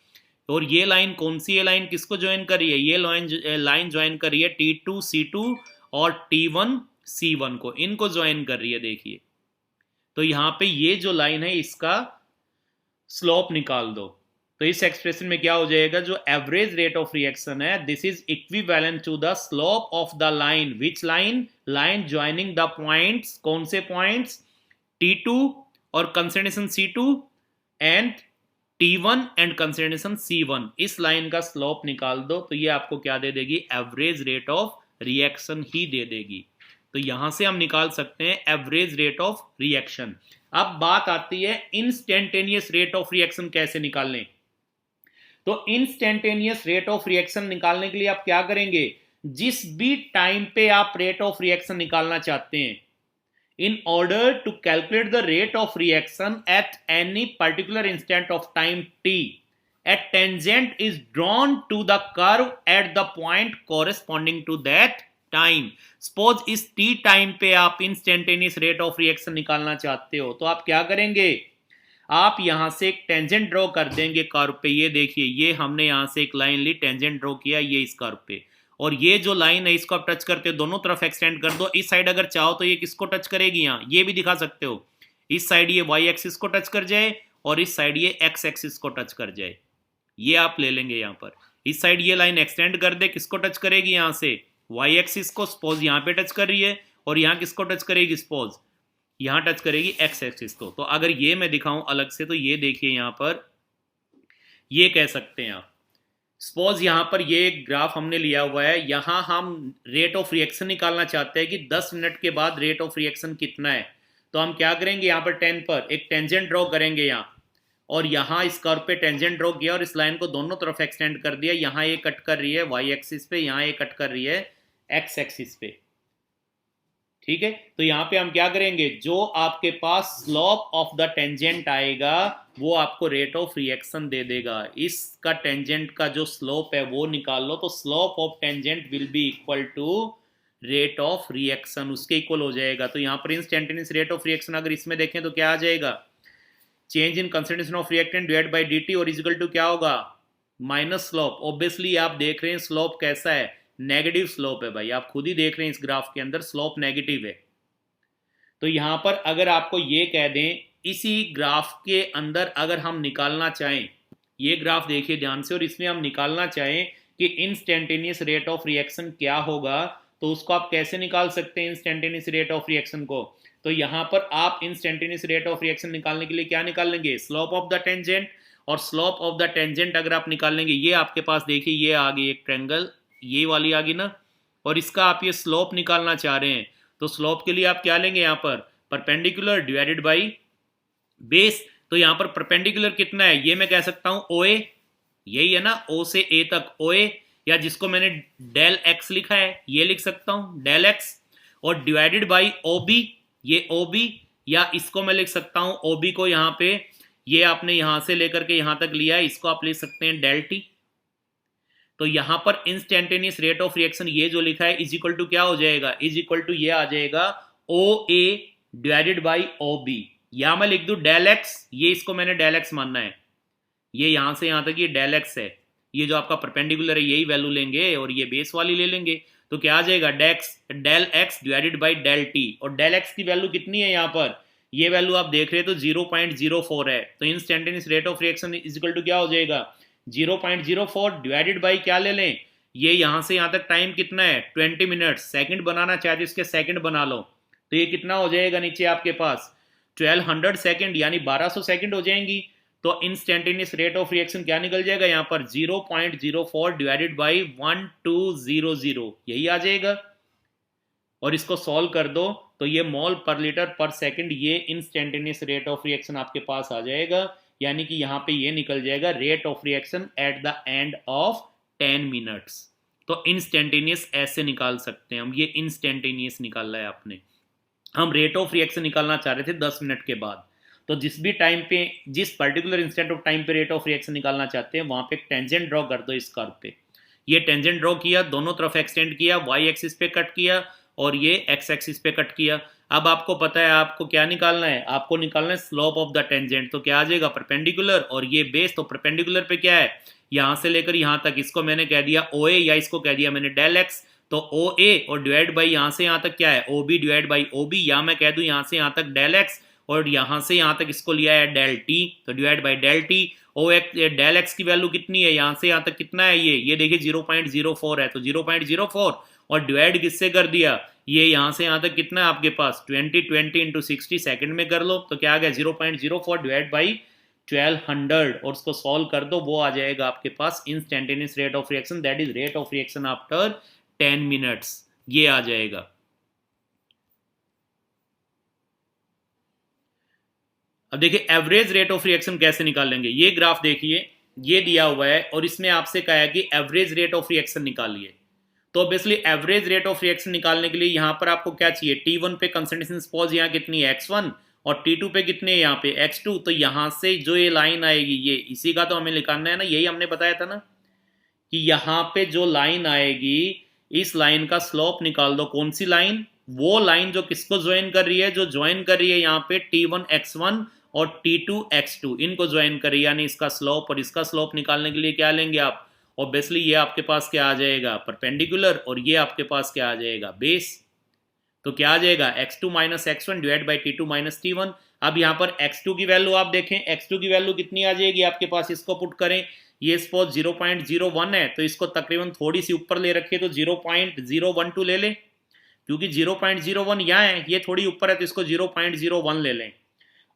और ये लाइन कौन सी है, लाइन किसको ज्वाइन कर रही है, ये लाइन ज्वाइन कर रही है T2 C2 और T1 C1 को, इनको ज्वाइन कर रही है, देखिए। तो यहां पे ये जो लाइन है इसका स्लोप निकाल दो, तो इस एक्सप्रेशन में क्या हो जाएगा, जो एवरेज रेट ऑफ रिएक्शन है this is equivalent to the slope of the line, which line, line joining the points, कौन से पॉइंट्स, T2 और consideration C2 and T1 and consideration C1, इस लाइन का स्लोप निकाल दो तो ये आपको क्या दे देगी, एवरेज रेट ऑफ रिएक्शन ही दे देगी। तो यहां से हम निकाल सकते हैं एवरेज रेट ऑफ रिएक्शन। अब बात आती है इंस्टेंटेनियस रेट ऑफ रिएक्शन कैसे निकालने। तो इंस्टेंटेनियस रेट ऑफ रिएक्शन निकालने के लिए आप क्या करेंगे, जिस भी टाइम पे आप रेट ऑफ रिएक्शन निकालना चाहते हैं, in order to calculate the rate of reaction at any particular instant of time t, a tangent is drawn to the curve at the point corresponding to that time। Suppose इस t टाइम पे आप इंस्टेंटेनियस रेट ऑफ रिएक्शन निकालना चाहते हो, तो आप क्या करेंगे, आप यहां से एक टेंजेंट ड्रॉ कर देंगे कर्व पे, ये देखिए, ये हमने यहां से एक लाइन ली, टेंजेंट ड्रॉ किया ये इस कर्व पे, और ये जो लाइन है इसको आप टच करते हो, दोनों तरफ एक्सटेंड कर दो, इस साइड अगर चाहो तो ये किसको टच करेगी, यहाँ ये भी दिखा सकते हो, इस साइड ये वाई एक्सिस को टच कर जाए और इस साइड ये एक्स एक्सिस को टच कर जाए, ये आप ले लेंगे यहाँ पर। इस साइड ये लाइन एक्सटेंड कर दे, किसको टच करेगी, यहाँ से वाई एक्सिस को, सपोज यहाँ पे टच कर रही है, और यहाँ किसको टच करेगी, सपोज यहाँ टच करेगी एक्स एक्सिस को। तो अगर ये मैं दिखाऊं अलग से, तो ये देखिए यहाँ पर, ये कह सकते हैं आप, सपोज यहां पर ये एक ग्राफ हमने लिया हुआ है, यहां हम रेट ऑफ रिएक्शन निकालना चाहते हैं कि 10 मिनट के बाद रेट ऑफ रिएक्शन कितना है। तो हम क्या करेंगे, यहां पर 10 पर एक टेंजेंट ड्रॉ करेंगे यहां, और यहां इस कर्व पे टेंजेंट ड्रॉ किया और इस लाइन को दोनों तरफ एक्सटेंड कर दिया, यहां ये कट कर रही है वाई एक्सिस पे, यहां ये कट कर रही है एक्स एक्सिस पे, ठीक है। तो यहां पे हम क्या करेंगे, जो आपके पास स्लोप ऑफ द टेंजेंट आएगा वो आपको रेट ऑफ रिएक्शन दे देगा। इसका टेंजेंट का जो स्लोप है वो निकाल लो, तो slope of tangent will be equal to rate of reaction, उसके इक्वल हो जाएगा। तो यहां पर इंस्टेंटेनियस रेट ऑफ रिएक्शन अगर इसमें देखें तो क्या आ जाएगा, change in concentration of reactant divide by dt, और इक्वल टू क्या होगा, माइनस स्लोप। ऑब्वियसली आप देख रहे हैं स्लोप कैसा है, नेगेटिव स्लोप है भाई, आप खुद ही देख रहे हैं इस ग्राफ के अंदर स्लोप नेगेटिव है। तो यहां पर अगर आपको ये कह दें, इसी ग्राफ के अंदर अगर हम निकालना चाहें, ये ग्राफ देखिए ध्यान से, और इसमें हम निकालना चाहें कि इंस्टेंटेनियस रेट ऑफ रिएक्शन क्या होगा, तो उसको आप कैसे निकाल सकते हैं इंस्टेंटेनियस रेट ऑफ रिएक्शन को। तो यहां पर आप इंस्टेंटेनियस रेट ऑफ रिएक्शन निकालने के लिए क्या निकाल लेंगे, स्लोप ऑफ द टेंजेंट, और स्लोप ऑफ द टेंजेंट अगर आप निकाल लेंगे, ये आपके पास देखिए ये आ गई एक ट्रायंगल, ये वाली आ गई ना, और इसका आप ये स्लोप निकालना चाह रहे हैं, तो स्लोप के लिए आप क्या लेंगे, यहां पर परपेंडिकुलर डिवाइडेड बाई बेस। तो यहां पर परपेंडिकुलर कितना है, ये मैं कह सकता हूं OA, यही है ना, O से A तक OA, या जिसको मैंने डेल एक्स लिखा है ये लिख सकता हूं डेल एक्स, और डिवाइडेड बाई OB, ये OB, या इसको मैं लिख सकता हूं OB को, यहां पे ये आपने यहां से लेकर के यहां तक लिया है, इसको आप लिख सकते हैं डेल टी। तो यहां पर इंस्टेंटेनियस रेट ऑफ रिएक्शन ये जो लिखा है इज इक्वल टू क्या हो जाएगा, इज इक्वल टू ये आ जाएगा OA डिवाइडेड बाई OB, या मैं लिख दूं डेल एक्स, ये इसको मैंने डेल एक्स मानना है, ये यहां से यहां तक ये डेल एक्स है, ये जो आपका परपेंडिकुलर है यही वैल्यू लेंगे और ये बेस वाली ले लेंगे। तो क्या आ जाएगा del X divided by del T, और डेल एक्स की वैल्यू कितनी है यहाँ पर, ये वैल्यू आप देख रहे हैं तो 0.04 है, तो instantaneous rate of reaction is equal to क्या हो जाएगा 0.04 डिवाइडेड बाई क्या ले लें, ये यहाँ से यहाँ तक टाइम कितना है 20 मिनट, सेकंड बनाना चाहते इसके सेकंड बना लो, तो ये कितना हो जाएगा नीचे आपके पास 1200 सेकंड यानी 1200 सेकंड हो जाएंगी। तो इंस्टेंटेनियस रेट ऑफ रिएक्शन क्या निकल जाएगा यहाँ पर 0.04 डिवाइडेड बाई 1200, यही आ जाएगा। और इसको सॉल्व कर दो तो ये मोल पर लीटर पर सेकंड, ये इंस्टेंटेनियस रेट ऑफ रिएक्शन आपके पास आ जाएगा, यानी कि यहाँ पे ये निकल जाएगा rate of reaction at the end of 10 minutes. तो इंस्टेंटेनियस ऐसे निकाल सकते हैं हम, ये इंस्टेंटेनियस निकाला है आपने। हम रेट ऑफ रिएक्शन निकालना चाह रहे थे 10 मिनट के बाद, तो जिस भी टाइम पे, जिस पर्टिकुलर इंस्टेंट ऑफ टाइम पे रेट ऑफ रिएक्शन निकालना चाहते हैं वहां पे एक टेंजेंट ड्रॉ कर दो इस कर्व पे। ये टेंजेंट ड्रॉ किया, दोनों तरफ एक्सटेंड किया, वाई एक्सिस पे कट किया और ये एक्स एक्सिस पे कट किया। अब आपको पता है आपको क्या निकालना है, आपको निकालना है स्लोप ऑफ द टेंजेंट, तो क्या आ जाएगा परपेंडिकुलर, और ये बेस, तो परपेंडिकुलर पे क्या है यहां से लेकर यहां तक, इसको मैंने कह दिया ओ ए, या इसको कह दिया मैंने डेल एक्स, तो ओ ए और डिवाइड बाई यहां से यहां तक क्या है O B divide by O B, या मैं कह दूं यहां से यहां तक डेल एक्स और यहां से यहां तक इसको लिया है डेल टी, तो divide by del T. O X del X की वैल्यू कितनी है यहां से यहां तक कितना है, ये देखिए 0.04 है, तो 0.04 और डिवाइड किससे कर दिया, ये यहां से यहां तक कितना है आपके पास 20 इंटू 60 सेकंड में कर लो, तो क्या आ गया 0.04 डिवाइड बाई 1200 और उसको सॉल्व कर दो, वो आ जाएगा आपके पास instantaneous rate of reaction, that is rate of reaction after 10 minutes, ये आ जाएगा। अब देखिए एवरेज रेट ऑफ रिएक्शन कैसे निकालेंगे, ये ग्राफ देखिए ये दिया हुआ है और इसमें आपसे कहा है कि एवरेज रेट ऑफ रिएक्शन निकालिए। तो obviously average rate of reaction निकालने के लिए यहां पर आपको क्या चाहिए, T1 पे कंसंट्रेशन स्पॉज यहाँ कितनी है x1 और T2 पे कितने है यहाँ पे x2, तो यहां से जो ये लाइन आएगी ये इसी का तो हमें निकालना है ना, यही हमने बताया था ना कि यहाँ पे जो लाइन आएगी इस लाइन का स्लोप निकाल दो, कौन सी लाइन, वो लाइन जो किसको ज्वाइन कर रही है, जो ज्वाइन कर रही है यहाँ पे T1 x1 और T2 x2, इनको ज्वाइन कर रही है, यानी इसका स्लोप, और इसका स्लोप निकालने के लिए क्या लेंगे आप, ऑब्वियसली ये आपके पास क्या आ जाएगा परपेंडिकुलर और ये आपके पास क्या आ जाएगा बेस, तो क्या आ जाएगा x2 minus x one divide by T2 minus T1। अब यहाँ पर x2 की वैल्यू आप देखें, x2 की वैल्यू कितनी आ जाएगी आपके पास, इसको पुट करें, ये सपोज 0.01 है तो इसको तकरीबन थोड़ी सी ऊपर ले रखिए तो 0.012 ले लें, क्योंकि 0.01 यहाँ है, ये थोड़ी ऊपर है तो इसको 0.01 ले लें,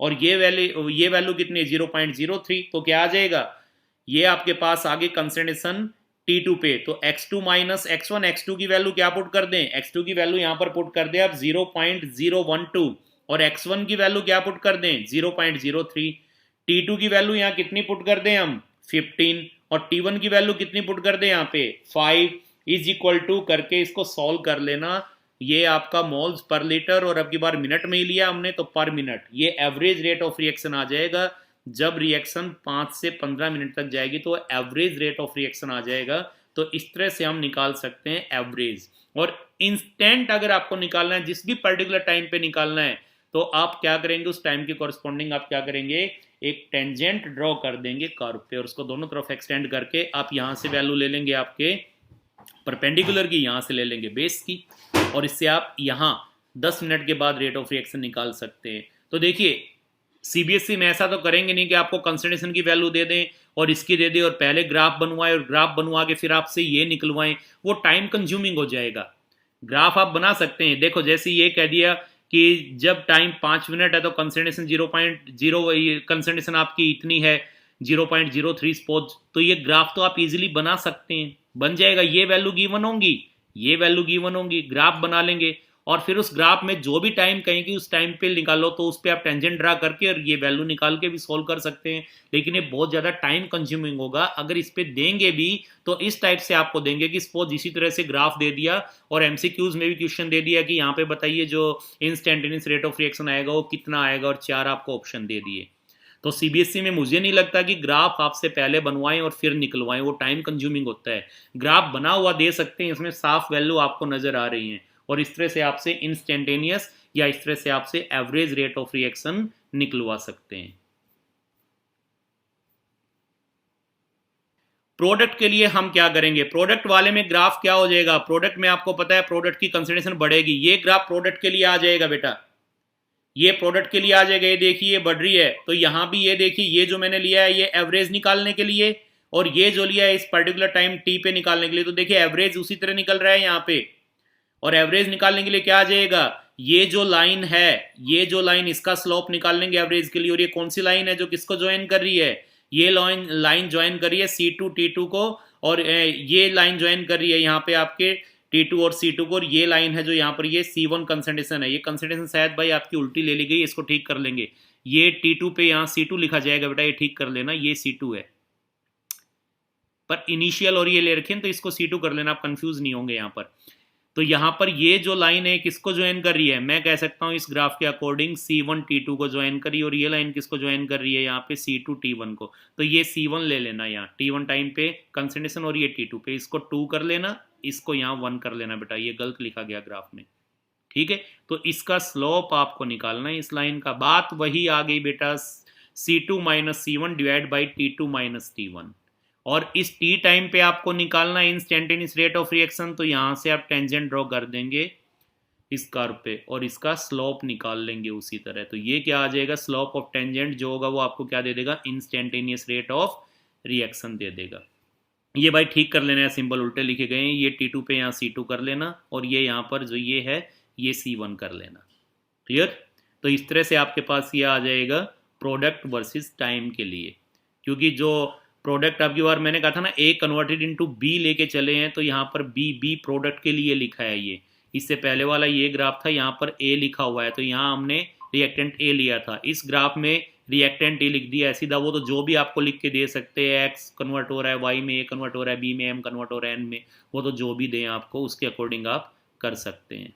और ये वैल्यू कितनी है 0.03, तो क्या आ जाएगा ये आपके पास आगे कंसंट्रेशन T2 पे, तो x2 माइनस x1, x2 की वैल्यू क्या पुट कर दें, x2 की वैल्यू यहां पर पुट कर दें आप 0.012 और x1 की वैल्यू क्या पुट कर दें 0.03, T2 की वैल्यू यहां कितनी पुट कर दें हम 15 और T1 की वैल्यू कितनी पुट कर दें यहाँ पे 5 इज इक्वल टू करके इसको सॉल्व कर लेना, ये आपका मोल्स पर लीटर और अब की बार मिनट में ही लिया हमने तो पर मिनट, ये एवरेज रेट ऑफ रिएक्शन आ जाएगा। जब रिएक्शन 5 से 15 मिनट तक जाएगी तो एवरेज रेट ऑफ रिएक्शन आ जाएगा, तो इस तरह से हम निकाल सकते हैं एवरेज। और इंस्टेंट अगर आपको निकालना है, जिस भी पर्टिकुलर टाइम पे निकालना है, तो आप क्या करेंगे उस टाइम के कॉरस्पॉन्डिंग आप क्या करेंगे एक टेंजेंट ड्रॉ कर देंगे कर्व पे और उसको दोनों तरफ एक्सटेंड करके आप यहां से वैल्यू ले लेंगे आपके परपेंडिकुलर की, यहां से ले लेंगे बेस की, और इससे आप यहां 10 मिनट के बाद रेट ऑफ रिएक्शन निकाल सकते हैं। तो देखिए सीबीएसई में ऐसा तो करेंगे नहीं कि आपको कंसंट्रेशन की वैल्यू दे दें और इसकी दे दें और पहले ग्राफ बनवाएं और ग्राफ बनवा के फिर आपसे ये निकलवाएं, वो टाइम कंज्यूमिंग हो जाएगा। ग्राफ आप बना सकते हैं, देखो जैसे ये कह दिया कि जब टाइम 5 मिनट है तो कंसंट्रेशन 0.0 कंसंट्रेशन आपकी इतनी है 0.03 स्पोज, तो ये ग्राफ तो आप इजीली बना सकते हैं, बन जाएगा, ये वैल्यू गिवन होंगी, ये वैल्यू गिवन होंगी, ग्राफ बना लेंगे और फिर उस ग्राफ में जो भी टाइम कहेंगे उस टाइम पे निकालो, तो उस पर आप टेंजेंट ड्रा करके और ये वैल्यू निकाल के भी सोल्व कर सकते हैं। लेकिन ये बहुत ज़्यादा टाइम कंज्यूमिंग होगा, अगर इस पे देंगे भी तो इस टाइप से आपको देंगे कि सपोज इसी तरह से ग्राफ दे दिया और एमसीक्यूज में भी क्वेश्चन दे दिया कि यहाँ पे बताइए जो इंस्टेंटेनियस रेट ऑफ रिएक्शन आएगा वो कितना आएगा और 4 आपको ऑप्शन दे दिए। तो सीबीएसई में मुझे नहीं लगता कि ग्राफ आपसे पहले बनवाएं और फिर निकलवाएं, वो टाइम कंज्यूमिंग होता है। ग्राफ बना हुआ दे सकते हैं, इसमें साफ वैल्यू आपको नजर आ रही है और इस तरह से आपसे इंस्टेंटेनियस या इस तरह से आपसे एवरेज रेट ऑफ रिएक्शन निकलवा सकते हैं। प्रोडक्ट के लिए हम क्या करेंगे, प्रोडक्ट वाले में ग्राफ क्या हो जाएगा, प्रोडक्ट में आपको पता है प्रोडक्ट की कंसिडरेशन बढ़ेगी, ये ग्राफ प्रोडक्ट के लिए आ जाएगा बेटा, ये प्रोडक्ट के लिए आ जाएगा, ये देखिए ये बढ़ रही है। तो यहां भी ये देखिए ये जो मैंने लिया है ये एवरेज निकालने के लिए, और ये जो लिया है इस पर्टिकुलर टाइम टी पे निकालने के लिए। तो देखिए एवरेज उसी तरह निकल रहा है यहाँ पे, और एवरेज निकालने के लिए क्या आ जाएगा, ये जो लाइन है, ये जो लाइन इसका स्लोप निकाल लेंगे एवरेज के लिए। और ये कौन सी लाइन है जो किसको ज्वाइन कर रही है, ये लाइन ज्वाइन कर रही है C2 T2 को, और ये लाइन ज्वाइन कर रही है यहाँ पे आपके T2 और C2 को, और ये लाइन है जो यहाँ पर ये C1 कंसंट्रेशन है। ये कंसंट्रेशन शायद भाई आपकी उल्टी ले ली गई, इसको ठीक कर लेंगे। ये T2 पे यहाँ C2 लिखा जाएगा बेटा, ये ठीक कर लेना, ये C2 है, पर इनिशियल और ये ले रखे तो इसको C2 कर लेना, आप कंफ्यूज नहीं होंगे यहाँ पर। तो यहाँ पर ये जो लाइन है किसको ज्वाइन कर रही है, मैं कह सकता हूँ इस ग्राफ के अकॉर्डिंग C1 T2 को ज्वाइन करी, और ये लाइन किसको ज्वाइन कर रही है यहाँ पे C2 T1 को। तो ये C1 ले लेना यहाँ T1 टाइम पे कंसंट्रेशन, और ये T2 पे, इसको 2 कर लेना, इसको यहाँ 1 कर लेना बेटा, ये गलत लिखा गया ग्राफ में, ठीक है। तो इसका स्लोप आपको निकालना है इस लाइन का। बात वही आ गई बेटा, C2 minus C1 divide by T2 minus T1, और इस टी टाइम पे आपको निकालना है इंस्टेंटेनियस रेट ऑफ रिएक्शन। तो यहां से आप टेंजेंट ड्रॉ कर देंगे इस कर्व पे, और इसका स्लोप निकाल लेंगे उसी तरह। तो ये क्या आ जाएगा, स्लोप ऑफ टेंजेंट जो होगा वो आपको क्या दे देगा, इंस्टेंटेनियस रेट ऑफ रिएक्शन दे देगा। ये भाई ठीक कर लेना है, सिंबल उल्टे लिखे गए हैं, ये T2 पे यहाँ C2 कर लेना, और ये यहाँ पर जो ये है ये C1 कर लेना, क्लियर। तो इस तरह से आपके पास ये आ जाएगा प्रोडक्ट वर्सेस टाइम के लिए, क्योंकि जो प्रोडक्ट अब की बार मैंने कहा था ना A कन्वर्टेड इनटू B लेके चले हैं, तो यहाँ पर B प्रोडक्ट के लिए लिखा है ये। इससे पहले वाला ये ग्राफ था, यहाँ पर A लिखा हुआ है, तो यहाँ हमने रिएक्टेंट A लिया था, इस ग्राफ में रिएक्टेंट A लिख दिया है सीधा। वो तो जो भी आपको लिख के दे सकते हैं, X कन्वर्ट हो रहा है Y में, A कन्वर्ट हो रहा है B में, M कन्वर्ट हो रहा है N में, वो तो जो भी दें आपको उसके अकॉर्डिंग आप कर सकते हैं।